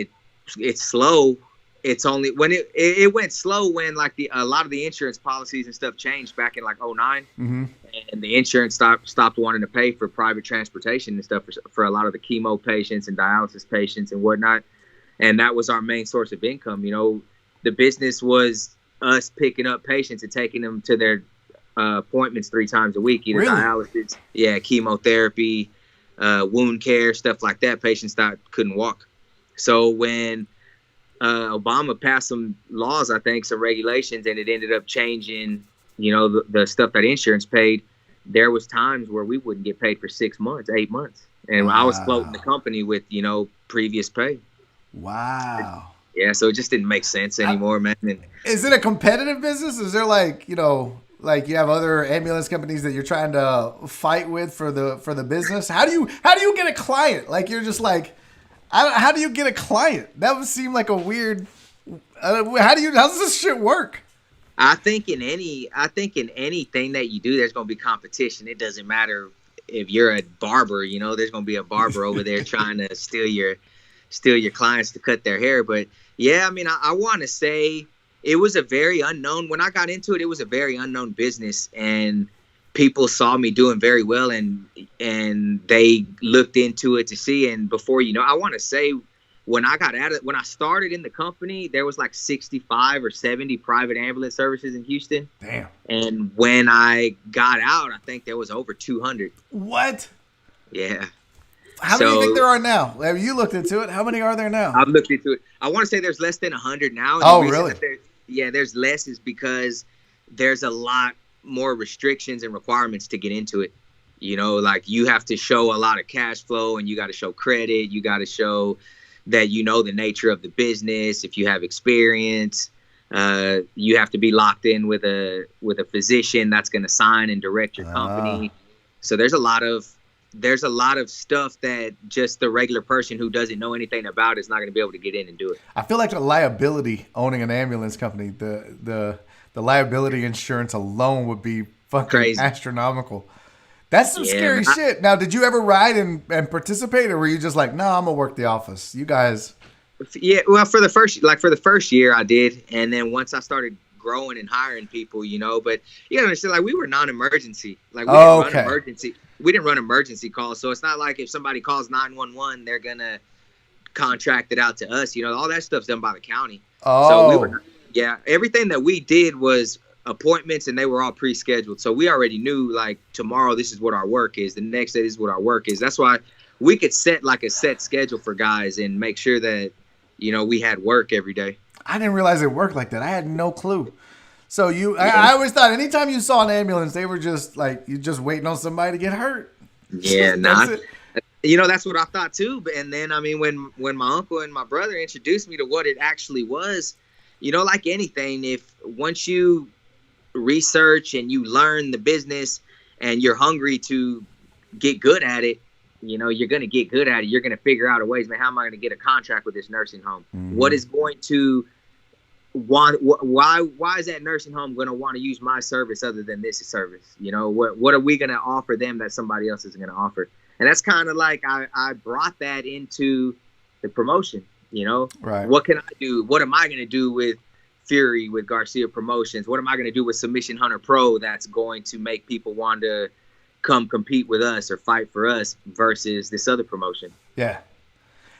it's slow, it's only when it went slow when like a lot of the insurance policies and stuff changed back in like 2009, and the insurance stopped wanting to pay for private transportation and stuff for a lot of the chemo patients and dialysis patients and whatnot. And that was our main source of income. The business was us picking up patients and taking them to their appointments 3 times a week, either dialysis, chemotherapy, wound care, stuff like that. Patients that couldn't walk. So when Obama passed some laws, I think, some regulations, and it ended up changing, the stuff that insurance paid, there was times where we wouldn't get paid for 6 months, 8 months. And I was floating the company with, previous pay. Wow. Yeah, so it just didn't make sense anymore, man. And is it a competitive business? Is there like you have other ambulance companies that you're trying to fight with for the business? How do you get a client? Like, you're just like, how do you get a client? That would seem like a weird How's this shit work? I think in anything that you do, there's going to be competition. It doesn't matter if you're a barber, you know, there's going to be a barber over there trying to steal your clients to cut their hair. But yeah, I mean, I want to say it was a very unknown, when I got into it, it was a very unknown business, and people saw me doing very well, and they looked into it to see. And before, you know, I want to say, when I started in the company, there was like 65 or 70 private ambulance services in Houston. Damn. And when I got out, I think there was over 200. What? Yeah. How many do you think there are now? Have you looked into it? How many are there now? I've looked into it. I want to say there's less than 100 now. And oh, really? There's less is because there's a lot more restrictions and requirements to get into it. You know, like you have to show a lot of cash flow, and you got to show credit. You got to show that you know the nature of the business. If you have experience, you have to be locked in with a physician that's going to sign and direct your company. So there's a lot of stuff that just the regular person who doesn't know anything about is not going to be able to get in and do it. I feel like the liability owning an ambulance company, the liability insurance alone would be fucking crazy, astronomical. That's some scary shit. Now, did you ever ride and participate, or were you just like, no, I'm gonna work the office? You guys. Yeah, well, for the first year I did, and then once I started growing and hiring people, you know, but you gotta understand, like, we were non-emergency. Like, we didn't run emergency calls, so it's not like if somebody calls 911, they're gonna contract it out to us. You know, all that stuff's done by the county. Oh. So everything that we did was appointments, and they were all pre-scheduled, so we already knew, like, tomorrow this is what our work is, the next day this is what our work is. That's why we could set like a set schedule for guys and make sure that, you know, we had work every day. I didn't realize it worked like that. I had no clue. So I always thought anytime you saw an ambulance, they were just like, you're just waiting on somebody to get hurt. Yeah. You know, that's what I thought too. And then, I mean, when my uncle and my brother introduced me to what it actually was, you know, like anything, once you research and you learn the business and you're hungry to get good at it, you know, you're going to get good at it. You're going to figure out a ways, man, how am I going to get a contract with this nursing home? Mm-hmm. What is going to want, why is that nursing home going to want to use my service other than this service? You know, what are we going to offer them that somebody else isn't going to offer? And that's kind of like, I brought that into the promotion, you know, right? What can I do? What am I going to do with Fury, with Garcia Promotions? What am I going to do with Submission Hunter Pro that's going to make people want to come compete with us or fight for us versus this other promotion? Yeah.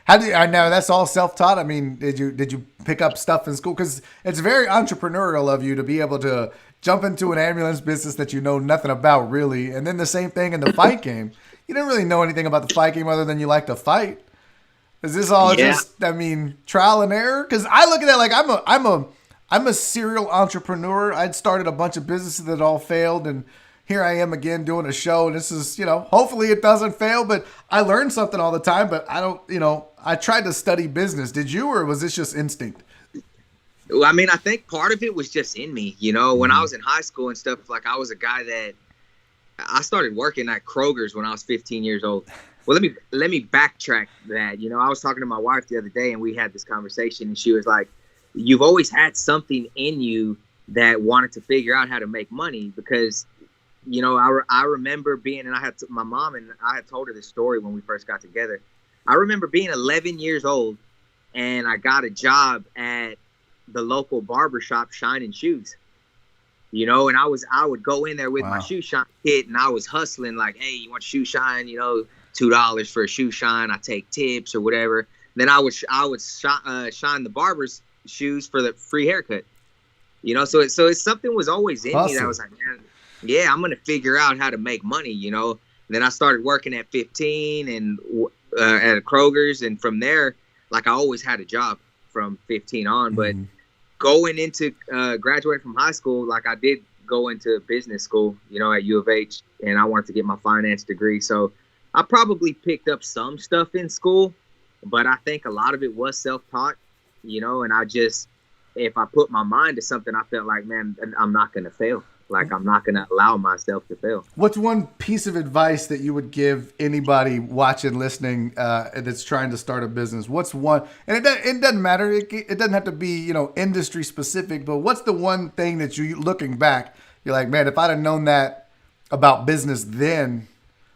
I know that's all self-taught. I mean, did you pick up stuff in school? Because it's very entrepreneurial of you to be able to jump into an ambulance business that you know nothing about, really. And then the same thing in the fight game. You didn't really know anything about the fight game other than you like to fight. Is this all just, I mean, trial and error? Because I look at it like I'm a serial entrepreneur. I'd started a bunch of businesses that all failed, and here I am again doing a show. And this is, you know, hopefully it doesn't fail, but I learn something all the time. But I don't, you know, I tried to study business. Did you, or was this just instinct? Well, I mean, I think part of it was just in me. You know, when I was in high school and stuff, like, I was a guy that I started working at Kroger's when I was 15 years old. Well, let me backtrack that. You know, I was talking to my wife the other day, and we had this conversation, and she was like, you've always had something in you that wanted to figure out how to make money. Because, you know, I remember being, and my mom, and I had told her this story when we first got together. I remember being 11 years old, and I got a job at the local barbershop shining shoes. You know, and I would go in there with my shoe shine kit, and I was hustling like, hey, you want shoe shine? You know, $2 for a shoe shine. I take tips or whatever. Then I would shine the barber's shoes for the free haircut. You know, so it's something was always in me that was like, man, yeah, I'm gonna figure out how to make money. You know, and then I started working at 15 and at Kroger's, and from there, like, I always had a job from 15 on, but going into graduating from high school, like, I did go into business school, you know, at U of H, and I wanted to get my finance degree. So I probably picked up some stuff in school, but I think a lot of it was self-taught, you know, and if I put my mind to something, I felt like, man, I'm not going to fail. Like, I'm not going to allow myself to fail. What's one piece of advice that you would give anybody watching, listening, that's trying to start a business? What's one, and it doesn't matter. It doesn't have to be, industry specific, but what's the one thing that you, looking back, you're like, man, if I'd have known that about business then,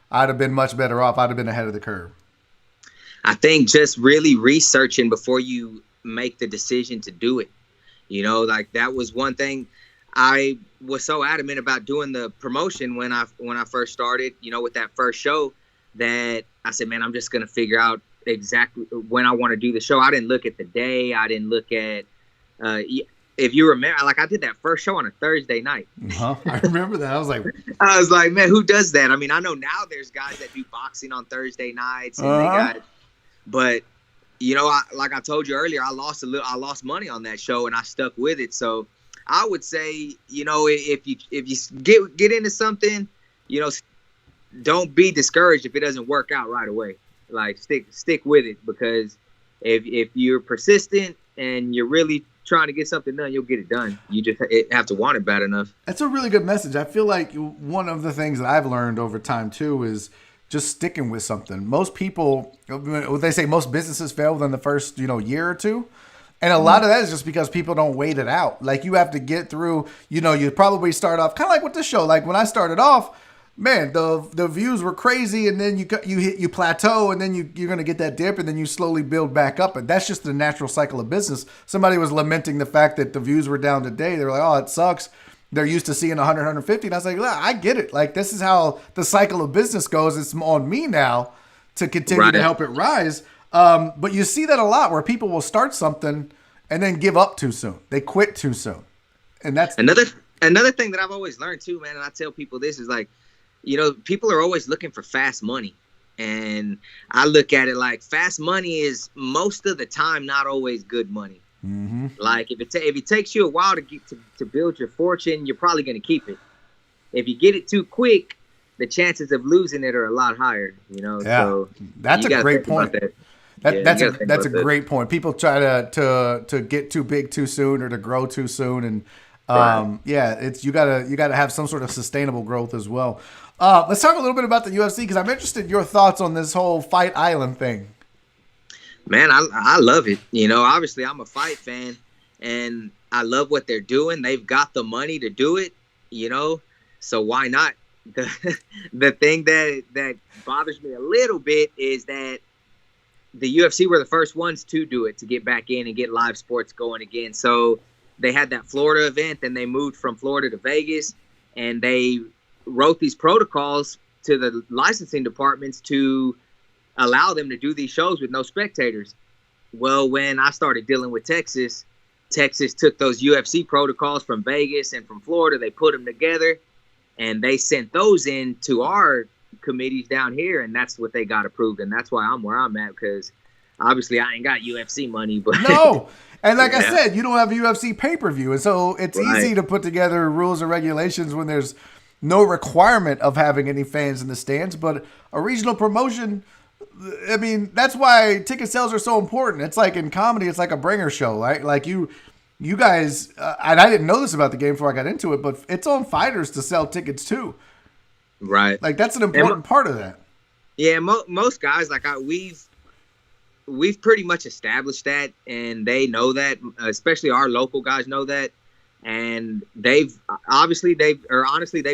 I'd have been much better off. I'd have been ahead of the curve. I think just really researching before you make the decision to do it. Like, that was one thing I was so adamant about doing the promotion when I first started, with that first show, that I said, man, I'm just going to figure out exactly when I want to do the show. I didn't look at the day. I didn't look at, if you remember, like, I did that first show on a Thursday night. I remember that. I was like, man, who does that? I mean, I know now there's guys that do boxing on Thursday nights, and they got it. But, like I told you earlier, I lost money on that show, and I stuck with it. So I would say, if you get into something, don't be discouraged if it doesn't work out right away. Like, stick with it, because if you're persistent and you're really trying to get something done, you'll get it done. You just have to want it bad enough. That's a really good message. I feel like one of the things that I've learned over time too is just sticking with something. Most people, they say most businesses fail within the first, year or two. And a lot of that is just because people don't wait it out. Like, you have to get through, you probably start off kind of like with this show. Like, when I started off, man, the views were crazy, and then you plateau, and then you're going to get that dip, and then you slowly build back up. And that's just the natural cycle of business. Somebody was lamenting the fact that the views were down today. They were like, oh, it sucks. They're used to seeing 100, 150. And I was like, yeah, I get it. Like, this is how the cycle of business goes. It's on me now to continue to help it rise. But you see that a lot where people will start something and then give up too soon. They quit too soon. And that's another thing that I've always learned too, man. And I tell people this is like, people are always looking for fast money. And I look at it like fast money is most of the time not always good money. Mm-hmm. Like, if it takes you a while to build your fortune, you're probably going to keep it. If you get it too quick, the chances of losing it are a lot higher. Yeah. So that's a great point. That's a great point. People try to get too big too soon or to grow too soon, and it's you gotta have some sort of sustainable growth as well. Let's talk a little bit about the UFC, because I'm interested in your thoughts on this whole Fight Island thing. Man, I love it. Obviously I'm a fight fan, and I love what they're doing. They've got the money to do it, so why not? The thing that bothers me a little bit is that the UFC were the first ones to do it, to get back in and get live sports going again. So they had that Florida event, then they moved from Florida to Vegas, and they wrote these protocols to the licensing departments to allow them to do these shows with no spectators. Well, when I started dealing with Texas took those UFC protocols from Vegas and from Florida, they put them together, and they sent those in to our committees down here, and that's what they got approved. And that's why I'm where I'm at, because obviously I ain't got UFC money, but no. And like I said, you don't have UFC pay-per-view, and so it's easy to put together rules and regulations when there's no requirement of having any fans in the stands. But a regional promotion, I mean, that's why ticket sales are so important. It's like in comedy, it's like a bringer show, right? Like you guys, and I didn't know this about the game before I got into it, but it's on fighters to sell tickets too. Right. Like, that's an important part of that. Yeah, most guys, like, we've pretty much established that, and they know that, especially our local guys know that. And they've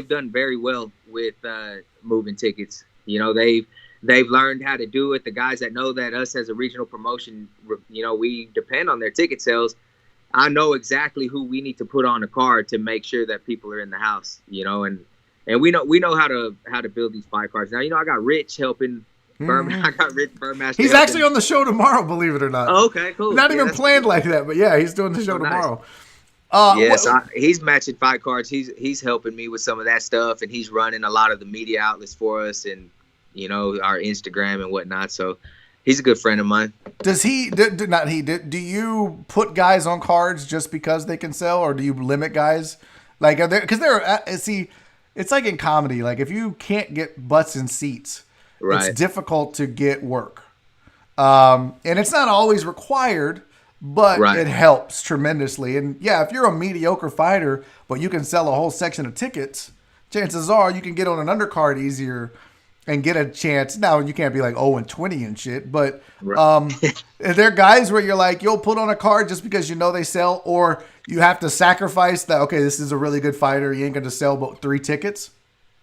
done very well with moving tickets. They've learned how to do it. The guys that know that us as a regional promotion, we depend on their ticket sales. I know exactly who we need to put on a card to make sure that people are in the house, and we know how to build these fight cards. Now, I got Rich helping. I got Rich Burmaster. He's actually on the show tomorrow, believe it or not. Oh, okay, cool. Not even planned like that, but yeah, he's doing the show tomorrow. Yes, he's matching fight cards. He's helping me with some of that stuff, and he's running a lot of the media outlets for us, and our Instagram and whatnot. So he's a good friend of mine. Does he? Do you put guys on cards just because they can sell, or do you limit guys? Like, are there? Because it's like in comedy. Like, if you can't get butts in seats, it's difficult to get work. And it's not always required, but Right. it helps tremendously. And yeah, if you're a mediocre fighter, but you can sell a whole section of tickets, chances are you can get on an undercard easier and get a chance. Now, you can't be like 0-20 and shit, but are there guys where you're like, you'll put on a card just because you know they sell, or you have to sacrifice that, okay, this is a really good fighter, you ain't going to sell but 3 tickets?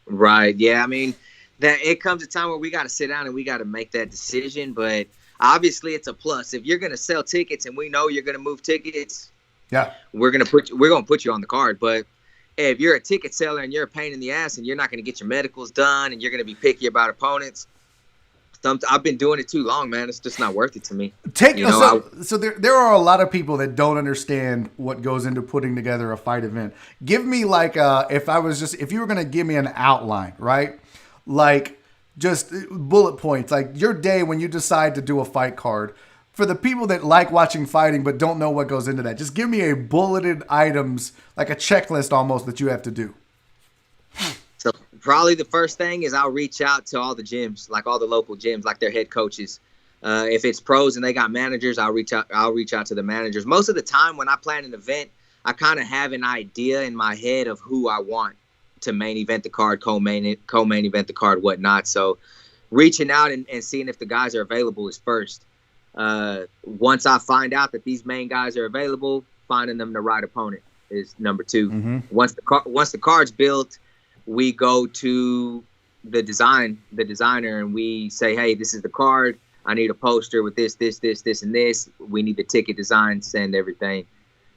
Right. Yeah. I mean, that it comes a time where we got to sit down and we got to make that decision. But obviously, it's a plus. If you're going to sell tickets and we know you're going to move tickets, Yeah. we're going to put you on the card. But if you're a ticket seller and you're a pain in the ass and you're not going to get your medicals done and you're going to be picky about opponents, I've been doing it too long, man. It's just not worth it to me. So there are a lot of people that don't understand what goes into putting together a fight event. Give me like if you were gonna give me an outline, right? Like just bullet points, like your day when you decide to do a fight card. For the people that like watching fighting but don't know what goes into that, just give me a bulleted items, like a checklist almost that you have to do. So probably the first thing is I'll reach out to all the gyms, like all the local gyms, like their head coaches. If it's pros and they got managers, I'll reach out to the managers. Most of the time when I plan an event, I kind of have an idea in my head of who I want to main event the card, co-main event the card, whatnot. So reaching out and seeing if the guys are available is first. Once I find out that these main guys are available, finding them the right opponent is number 2. Mm-hmm. Once the card's built, we go to the designer, and we say, hey, this is the card. I need a poster with this, and this. We need the ticket design, send everything.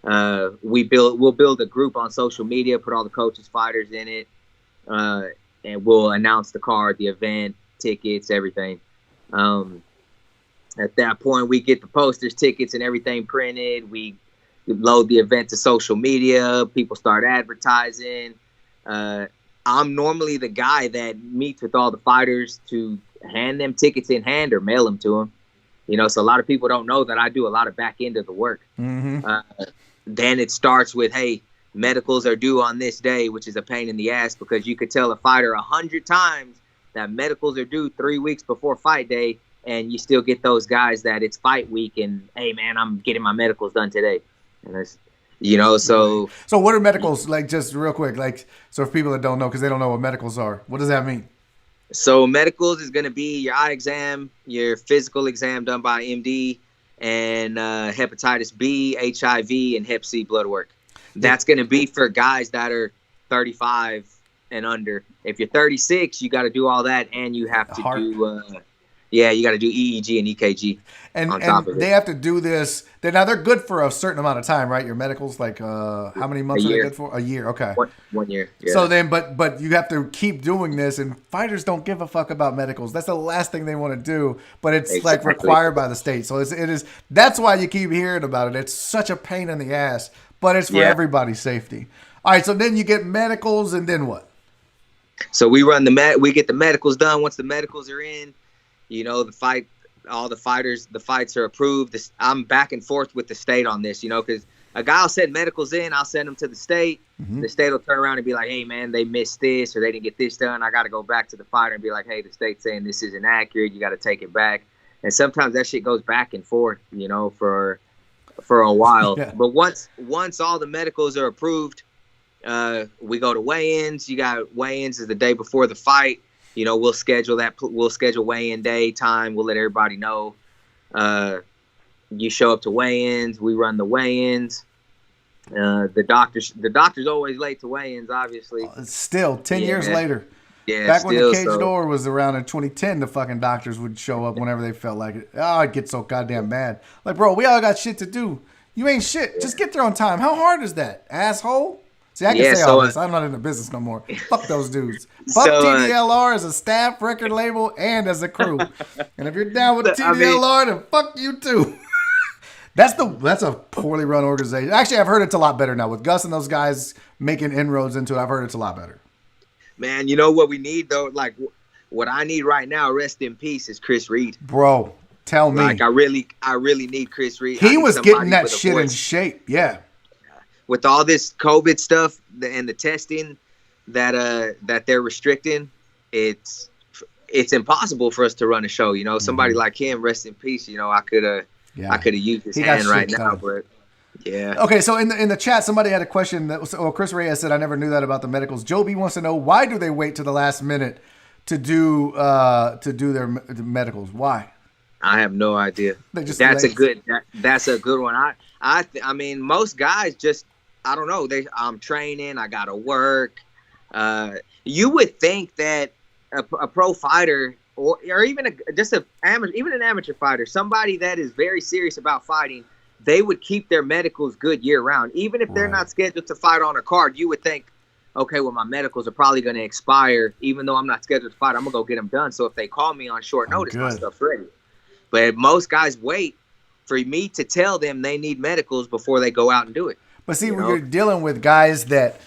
We'll build a group on social media, put all the coaches, fighters in it, and we'll announce the card, the event, tickets, everything. At that point, we get the posters, tickets, and everything printed. We load the event to social media. People start advertising. I'm normally the guy that meets with all the fighters to hand them tickets in hand or mail them to them. So a lot of people don't know that I do a lot of back end of the work. Mm-hmm. Then it starts with, hey, medicals are due on this day, which is a pain in the ass because you could tell a fighter 100 times that medicals are due 3 weeks before fight day, and you still get those guys that it's fight week and, hey, man, I'm getting my medicals done today. And that's, so what are medicals, like, just real quick, like, so for people that don't know, because they don't know what medicals are, what does that mean? So medicals is going to be your eye exam, your physical exam done by MD, and hepatitis B, HIV, and Hep C blood work. That's going to be for guys that are 35 and under. If you're 36, you got to do all that, and you have to do you got to do EEG and EKG on top of it. They have to do this. They're good for a certain amount of time, right? Your medicals, like how many months are they good for? A year, okay. 1 year. Yeah. So then, but you have to keep doing this, and fighters don't give a fuck about medicals. That's the last thing they want to do, but it's like required by the state. So it is. That's why you keep hearing about it. It's such a pain in the ass, but it's for everybody's safety. All right, so then you get medicals, and then what? So we get the medicals done. Once the medicals are in, all the fights are approved. I'm back and forth with the state on this, because a guy will send medicals in, I'll send them to the state. Mm-hmm. The state will turn around and be like, hey, man, they missed this or they didn't get this done. I got to go back to the fighter and be like, hey, the state's saying this isn't accurate. You got to take it back. And sometimes that shit goes back and forth, for a while. Yeah. But once all the medicals are approved, we go to weigh-ins. You got weigh-ins is the day before the fight. We'll schedule weigh-in day, time. We'll let everybody know. You show up to weigh-ins. We run the weigh-ins. The doctor's always late to weigh-ins, obviously. Still, 10 years later. Yeah, back when the cage door was around in 2010, the fucking doctors would show up whenever they felt like it. Oh, I'd get so goddamn mad. Like, bro, we all got shit to do. You ain't shit. Yeah. Just get there on time. How hard is that, asshole? See, I can say all this. I'm not in the business no more. Fuck those dudes. Fuck TDLR as a staff, record label, and as a crew. And if you're down with TDLR, then fuck you too. That's a poorly run organization. Actually, I've heard it's a lot better now. With Gus and those guys making inroads into it, I've heard it's a lot better. Man, you know what we need, though? Like, what I need right now, rest in peace, is Chris Reed. Bro, tell me. Like, I really need Chris Reed. He was getting that shit in shape, yeah. With all this COVID stuff and the testing that they're restricting, it's impossible for us to run a show. Somebody like him, rest in peace. I could have. Yeah. I could have used his He got hand right shit now, done. but yeah. Okay, so in the chat, somebody had a question that was, Chris Reyes said, I never knew that about the medicals. Joe B wants to know, why do they wait to the last minute to do their medicals? Why? I have no idea. That's a good one. I mean, most guys just, I don't know. I'm training. I gotta work. You would think that a pro fighter or even an amateur fighter, somebody that is very serious about fighting, they would keep their medicals good year round. Even if they're not scheduled to fight on a card, you would think, okay, well, my medicals are probably going to expire. Even though I'm not scheduled to fight, I'm going to go get them done. So if they call me on short notice, my stuff's ready. But most guys wait for me to tell them they need medicals before they go out and do it. But see, you're dealing with guys that,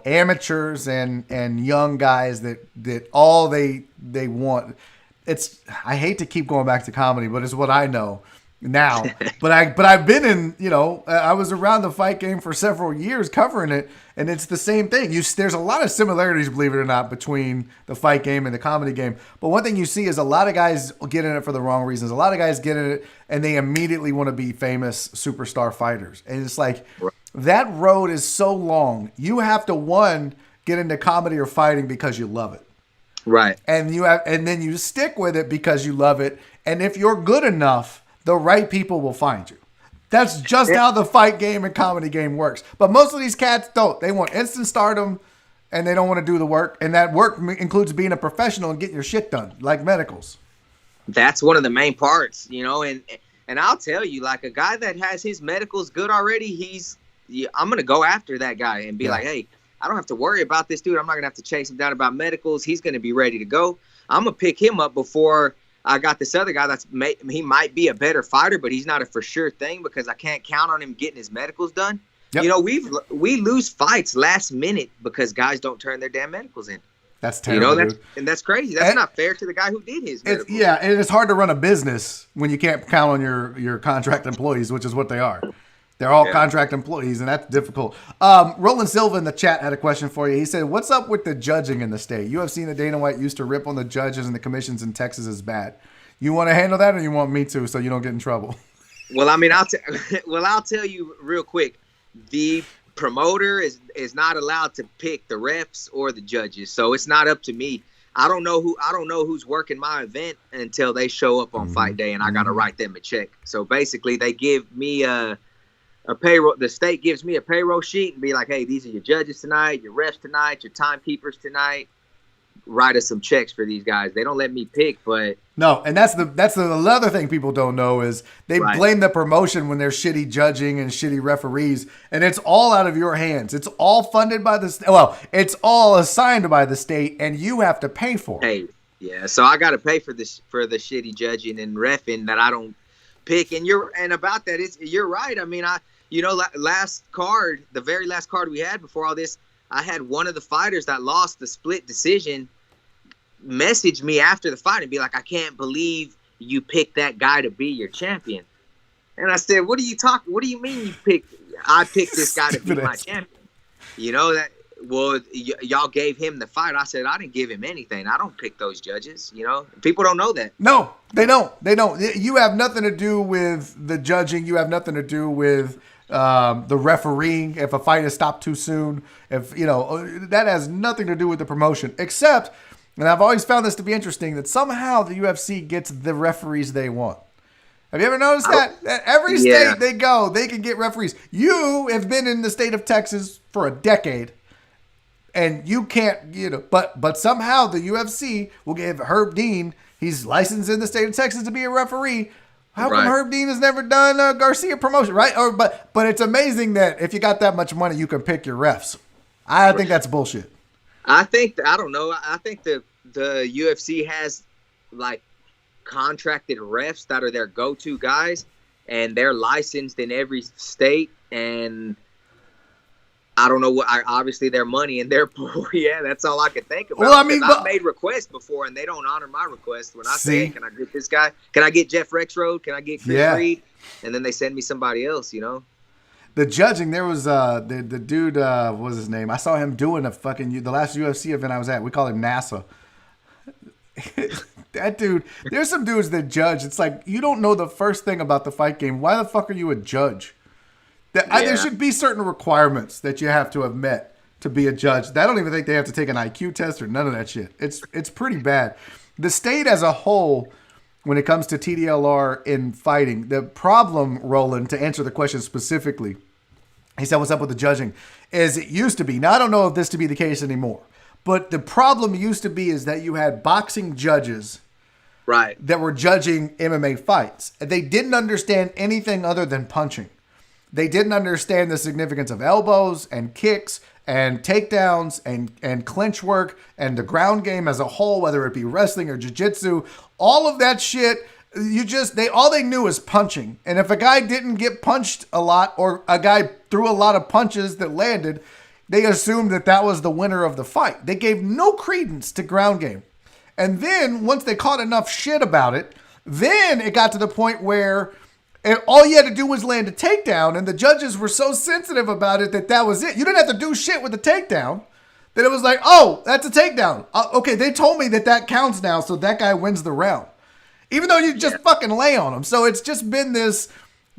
amateurs and young guys that all they want. I hate to keep going back to comedy, but it's what I know now. but I've been in, I was around the fight game for several years covering it, and it's the same thing. There's a lot of similarities, believe it or not, between the fight game and the comedy game. But one thing you see is a lot of guys get in it for the wrong reasons. A lot of guys get in it and they immediately want to be famous superstar fighters. And it's like, that road is so long. You have to, one, get into comedy or fighting because you love it. Right. And then you stick with it because you love it. And if you're good enough, the right people will find you. That's just how the fight game and comedy game works. But most of these cats don't. They want instant stardom, and they don't want to do the work. And that work includes being a professional and getting your shit done, like medicals. That's one of the main parts, and I'll tell you, like, a guy that has his medicals good already, I'm going to go after that guy and be like, hey, I don't have to worry about this dude. I'm not going to have to chase him down about medicals. He's going to be ready to go. I'm going to pick him up before I got this other guy he might be a better fighter, but he's not a for sure thing because I can't count on him getting his medicals done. Yep. We lose fights last minute because guys don't turn their damn medicals in. That's terrible, and that's crazy. That's not fair to the guy who did his medicals. And it's hard to run a business when you can't count on your contract employees, which is what they are. They're all contract employees, and that's difficult. Roland Silva in the chat had a question for you. He said, what's up with the judging in the state? UFC and Dana White used to rip on the judges and the commissions in Texas is bad. You want to handle that, or you want me to so you don't get in trouble? Well, I mean, I'll tell you real quick. The promoter is not allowed to pick the refs or the judges, so it's not up to me. I don't know who's working my event until they show up on fight day, and I got to write them a check. So basically, they give me a payroll. The state gives me a payroll sheet and be like, hey, these are your judges tonight, your refs tonight, your timekeepers tonight. Write us some checks for these guys. They don't let me pick, but no. And that's the other thing people don't know is they blame the promotion when there's shitty judging and shitty referees, and it's all out of your hands. It's all funded by the well, it's all assigned by the state, and you have to pay for it. Hey, yeah. So I got to pay for the shitty judging and reffing that I don't pick. And about that, you're right. I mean, the very last card we had before all this, I had one of the fighters that lost the split decision message me after the fight and be like, I can't believe you picked that guy to be your champion. And I said, what do you mean I picked this guy to be my champion? Y'all gave him the fight. I said, I didn't give him anything. I don't pick those judges. People don't know that. No, they don't. You have nothing to do with the judging. You have nothing to do with the refereeing. If a fight is stopped too soon, that has nothing to do with the promotion, except, and I've always found this to be interesting, that somehow the UFC gets the referees they want. Have you ever noticed that? Every state they go, they can get referees. You have been in the state of Texas for a decade, and you can't, but somehow the UFC will give Herb Dean, he's licensed in the state of Texas to be a referee. How come Herb Dean has never done a Garcia promotion, right? But it's amazing that if you got that much money, you can pick your refs. I think that's bullshit. I don't know. I think the UFC has like contracted refs that are their go-to guys, and they're licensed in every state. And I don't know obviously their money and their pool. Yeah, that's all I could think about. Well, I mean, I've made requests before, and they don't honor my request. When I say, hey, can I get this guy? Can I get Jeff Rexroad? Can I get Chris Reed? And then they send me somebody else. The judging, there was the dude. What was his name? I saw him doing the last UFC event I was at. We call him NASA. That dude, there's some dudes that judge. It's like, you don't know the first thing about the fight game. Why the fuck are you a judge? There should be certain requirements that you have to have met to be a judge. I don't even think they have to take an IQ test or none of that shit. It's pretty bad. The state as a whole, when it comes to TDLR in fighting, the problem, Roland, to answer the question specifically, he said, what's up with the judging, is it used to be. Now, I don't know if this to be the case anymore, but the problem used to be is that you had boxing judges that were judging MMA fights. They didn't understand anything other than punching. They didn't understand the significance of elbows and kicks and takedowns and clinch work and the ground game as a whole, whether it be wrestling or jiu-jitsu, all of that shit. All they knew was punching. And if a guy didn't get punched a lot or a guy threw a lot of punches that landed, they assumed that was the winner of the fight. They gave no credence to ground game. And then once they caught enough shit about it, then it got to the point where all you had to do was land a takedown, and the judges were so sensitive about it that was it. You didn't have to do shit with the takedown. That it was like, oh, that's a takedown. Okay, they told me that counts now, so that guy wins the round. Even though you just fucking lay on him. So it's just been this,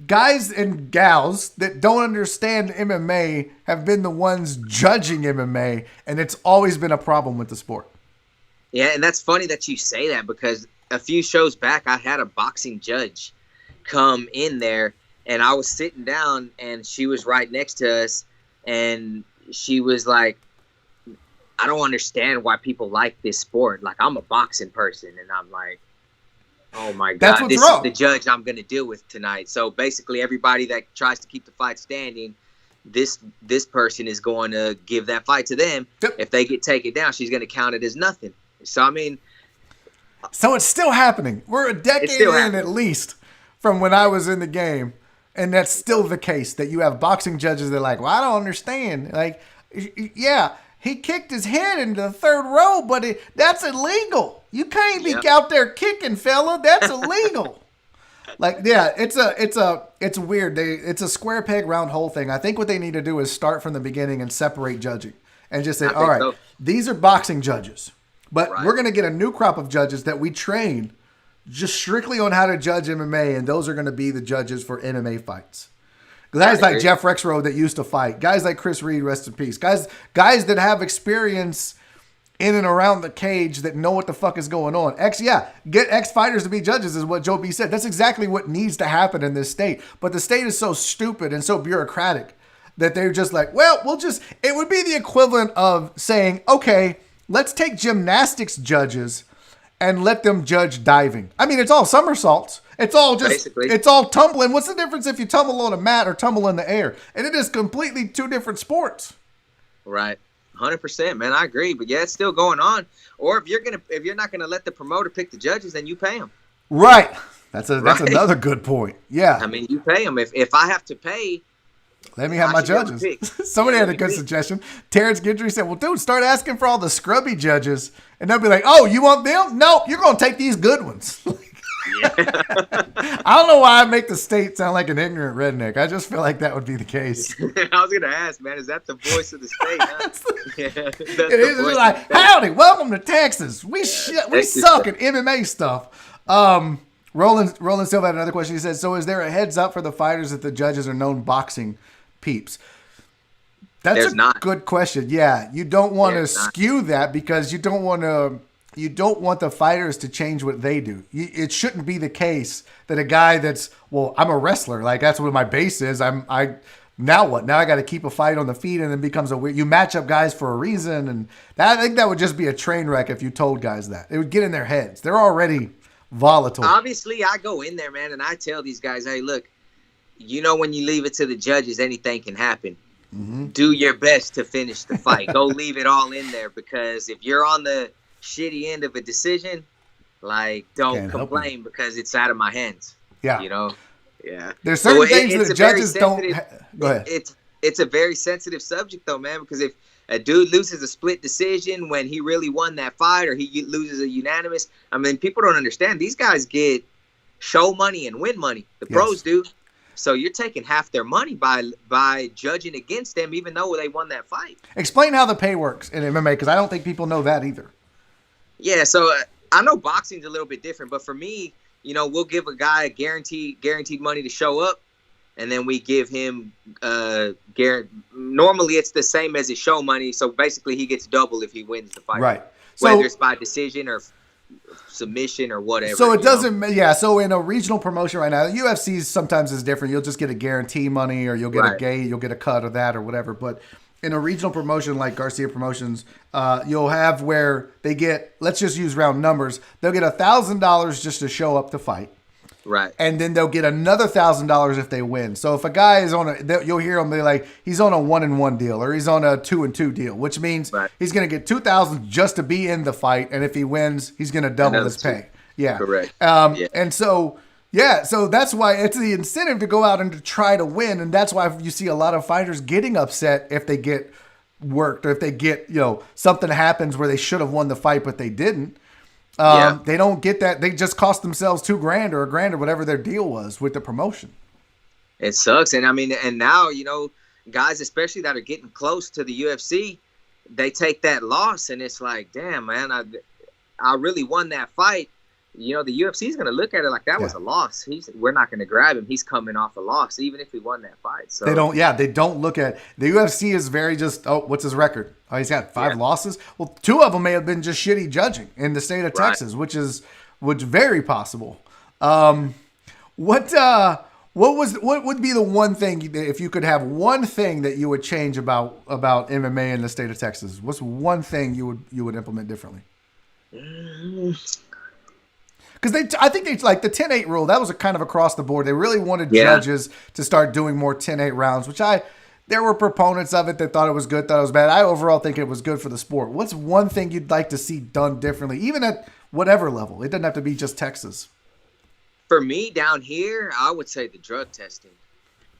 guys and gals that don't understand MMA have been the ones judging MMA, and it's always been a problem with the sport. Yeah, and that's funny that you say that, because a few shows back, I had a boxing judge come in there, and I was sitting down, and she was right next to us, and she was like, I don't understand why people like this sport. Like, I'm a boxing person, and I'm like, oh my God, this is the judge I'm going to deal with tonight. So basically, everybody that tries to keep the fight standing, this person is going to give that fight to them. Yep. If they get taken down, she's going to count it as nothing. So, I mean, so it's still happening. We're a decade in at least from when I was in the game, and that's still the case, that you have boxing judges that are like, well, I don't understand. Like, yeah, he kicked his head into the third row, but that's illegal. You can't be out there kicking, fella. That's illegal. Like, yeah, it's weird. It's a square peg round hole thing. I think what they need to do is start from the beginning and separate judging and just say, all right, these are boxing judges, but we're going to get a new crop of judges that we train just strictly on how to judge MMA, and those are going to be the judges for MMA fights. Guys like Jeff Rexroad that used to fight, guys like Chris Reed, rest in peace, guys that have experience in and around the cage that know what the fuck is going on. Get ex-fighters to be judges is what Joe B said. That's exactly what needs to happen in this state. But the state is so stupid and so bureaucratic that they're just like, well, it would be the equivalent of saying, okay, let's take gymnastics judges and let them judge diving. I mean, it's all somersaults. It's all it's all tumbling. What's the difference if you tumble on a mat or tumble in the air? And it is completely two different sports. Right. 100%, man. I agree. But yeah, it's still going on. Or if you're not gonna let the promoter pick the judges, then you pay them. Right. That's another good point. Yeah. I mean, you pay them. If I have to pay, let me have my judges. Somebody had a good suggestion. Terrence Gidry said, well, dude, start asking for all the scrubby judges. And they'll be like, oh, you want them? No, you're going to take these good ones. I don't know why I make the state sound like an ignorant redneck. I just feel like that would be the case. I was going to ask, man, is that the voice of the state? Huh? It is. It's like, howdy, welcome to Texas. We suck at MMA stuff. Roland Silva had another question. He said, so is there a heads up for the fighters that the judges are known boxing peeps? That's good question. Yeah, you don't want to skew that because you don't want the fighters to change what they do. It shouldn't be the case that a guy that's, well, I'm a wrestler, like that's what my base is. Now what? Now I got to keep a fight on the feet, and then becomes you match up guys for a reason, and I think that would just be a train wreck if you told guys that. It would get in their heads. They're already volatile. Obviously, I go in there, man, and I tell these guys, hey, look, when you leave it to the judges, anything can happen. Mm-hmm. Do your best to finish the fight. Go leave it all in there, because if you're on the shitty end of a decision, like, don't complain because it's out of my hands. Yeah. Yeah. There's certain things that judges don't. Go ahead. It's a very sensitive subject, though, man, because if a dude loses a split decision when he really won that fight, or he loses a unanimous, I mean, people don't understand. These guys get show money and win money. The pros do. So you're taking half their money by judging against them, even though they won that fight. Explain how the pay works in MMA, because I don't think people know that either. Yeah, so I know boxing's a little bit different, but for me, you know, we'll give a guy a guaranteed money to show up, and then we give him normally it's the same as his show money, so basically he gets double if he wins the fight. Right. Whether So it's by decision or submission or whatever. So it you know? doesn't, yeah. So in a regional promotion right now, UFC sometimes is different. You'll just get a guarantee money, or you'll get a gate, you'll get a cut of that, or whatever. But in a regional promotion like Garcia Promotions, you'll have where they get, let's just use round numbers, they'll get $1,000 just to show up to fight. Right. And then they'll get another $1,000 if they win. So if a guy is on you'll hear him be like, he's on a 1-and-1 deal, or he's on a 2-and-2 deal, which means he's going to get $2,000 just to be in the fight. And if he wins, he's going to double his pay. Yeah. Correct. And so, so that's why it's the incentive to go out and to try to win. And that's why you see a lot of fighters getting upset if they get worked, or if they get, something happens where they should have won the fight, but they didn't. They don't get that. They just cost themselves $2,000 or $1,000 or whatever their deal was with the promotion. It sucks. And I mean, and now, guys, especially that are getting close to the UFC, they take that loss and it's like, damn, man, I really won that fight. The UFC is going to look at it like that was a loss. We're not going to grab him. He's coming off a loss, even if he won that fight. So they don't look at the UFC is very just, what's his record? Oh, he's got 5 losses. Well, 2 of them may have been just shitty judging in the state of Texas, which very possible. What would be the one thing, if you could have one thing that you would change about MMA in the state of Texas? What's one thing you would implement differently? Because I think they like the 10-8 rule. That was a kind of across the board. They really wanted judges to start doing more 10-8 rounds, which there were proponents of it that thought it was good, thought it was bad. I overall think it was good for the sport. What's one thing you'd like to see done differently, even at whatever level? It doesn't have to be just Texas. For me down here, I would say the drug testing.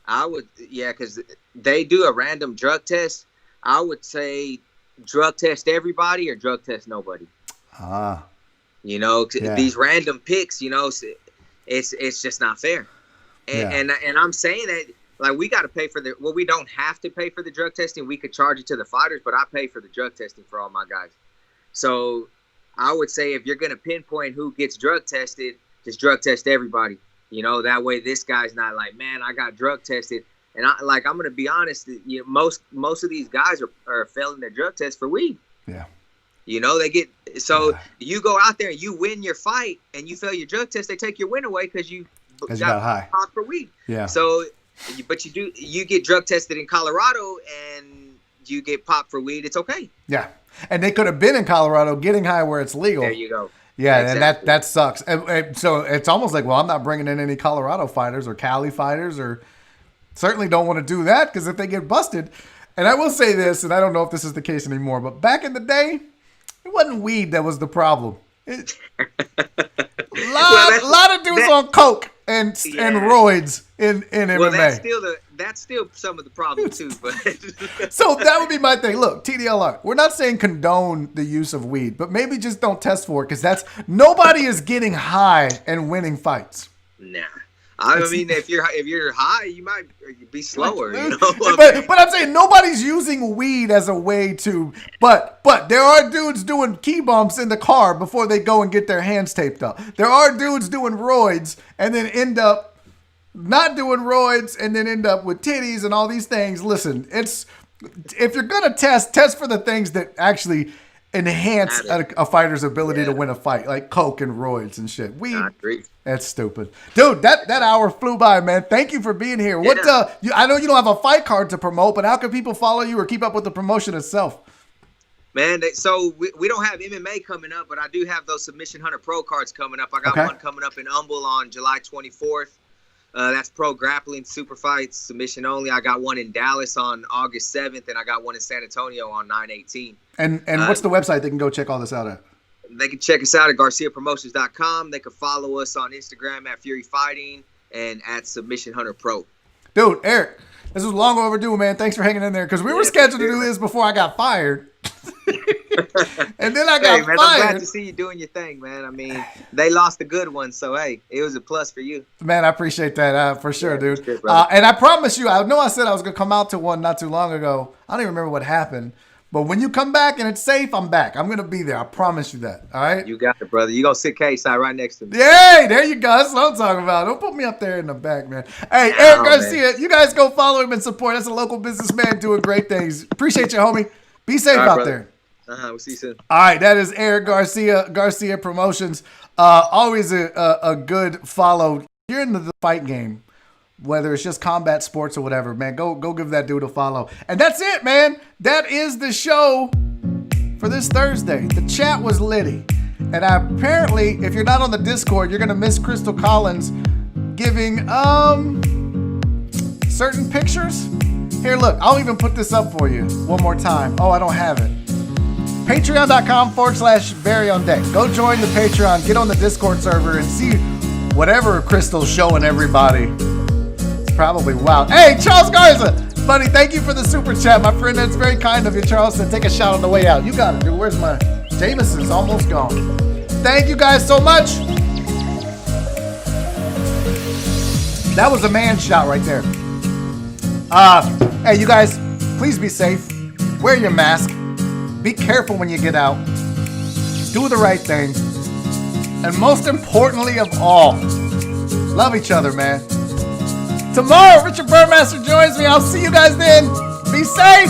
Because they do a random drug test. I would say drug test everybody or drug test nobody. These random picks, it's just not fair. And I'm saying that, like, we got to pay for we don't have to pay for the drug testing. We could charge it to the fighters, but I pay for the drug testing for all my guys. So I would say if you're going to pinpoint who gets drug tested, just drug test everybody. That way this guy's not like, man, I got drug tested. And I'm going to be honest, most of these guys are failing their drug test for weed. Yeah. They get you go out there and you win your fight and you fail your drug test, they take your win away because you got high popped for weed. Yeah. So, but you get drug tested in Colorado and you get popped for weed, it's okay. Yeah, and they could have been in Colorado getting high where it's legal. There you go. Yeah, exactly. And that sucks. And so it's almost like, well, I'm not bringing in any Colorado fighters or Cali fighters, or certainly don't want to do that because if they get busted. And I will say this, and I don't know if this is the case anymore, but back in the day, it wasn't weed that was the problem. A lot of dudes on coke and roids in MMA. Well, that's still some of the problem too. But so that would be my thing. Look, TDLR, we're not saying condone the use of weed, but maybe just don't test for it because nobody is getting high and winning fights. Nah. I mean, if you're high, you might be slower. But I'm saying nobody's using weed as a way to. But there are dudes doing key bumps in the car before they go and get their hands taped up. There are dudes doing roids and then end up not doing roids and then end up with titties and all these things. Listen, if you're gonna test for the things that actually enhance a fighter's ability to win a fight, like coke and roids and shit. That's stupid, dude. That hour flew by, man. Thank you for being here. I know you don't have a fight card to promote, but how can people follow you or keep up with the promotion itself? Man, so we don't have MMA coming up, but I do have those Submission Hunter Pro cards coming up. I got one coming up in Humble on July 24th. That's pro grappling, super fights, submission only. I got one in Dallas on August 7th, and I got one in San Antonio on 9/18. And what's the website they can go check all this out at? They can check us out at GarciaPromotions.com. They can follow us on Instagram at Fury Fighting and at Submission Hunter Pro. Dude, Eric, this was long overdue, man. Thanks for hanging in there because we were scheduled to do this before I got fired. And then I got fired. I'm glad to see you doing your thing, man. I mean, they lost a good one, so hey, it was a plus for you. Man, I appreciate that for sure, dude. Good, and I promise you, I know I said I was gonna come out to one not too long ago. I don't even remember what happened, But when you come back and it's safe, I'm back. I'm going to be there. I promise you that. All right? You got it, brother. You gonna sit K-side right next to me. Yay! There you go. That's what I'm talking about. Don't put me up there in the back, man. Hey, Eric Garcia, you guys go follow him and support. That's a local businessman doing great things. Appreciate you, homie. Be safe out brother. there. We'll see you soon. All right, that is Eric Garcia Promotions. Always a good follow. If you're into the fight game, whether it's just combat sports or whatever, man, go give that dude a follow. And that's it, man. That is the show for this Thursday. The chat was litty. And apparently, if you're not on the Discord, you're going to miss Crystal Collins giving certain pictures. Here, look, I'll even put this up for you one more time. Oh, I don't have it. Patreon.com/Barry on Deck. Go join the Patreon, get on the Discord server, and see whatever Crystal's showing everybody. It's probably wild. Hey, Charles Garza! Buddy, thank you for the super chat, my friend. That's very kind of you, Charles. So take a shot on the way out. You got it, dude. Where's my... Jameson's almost gone. Thank you guys so much. That was a man shot right there. Hey, you guys, please be safe. Wear your mask. Be careful when you get out. Do the right thing. And most importantly of all, love each other, man. Tomorrow, Richard Burmaster joins me. I'll see you guys then. Be safe.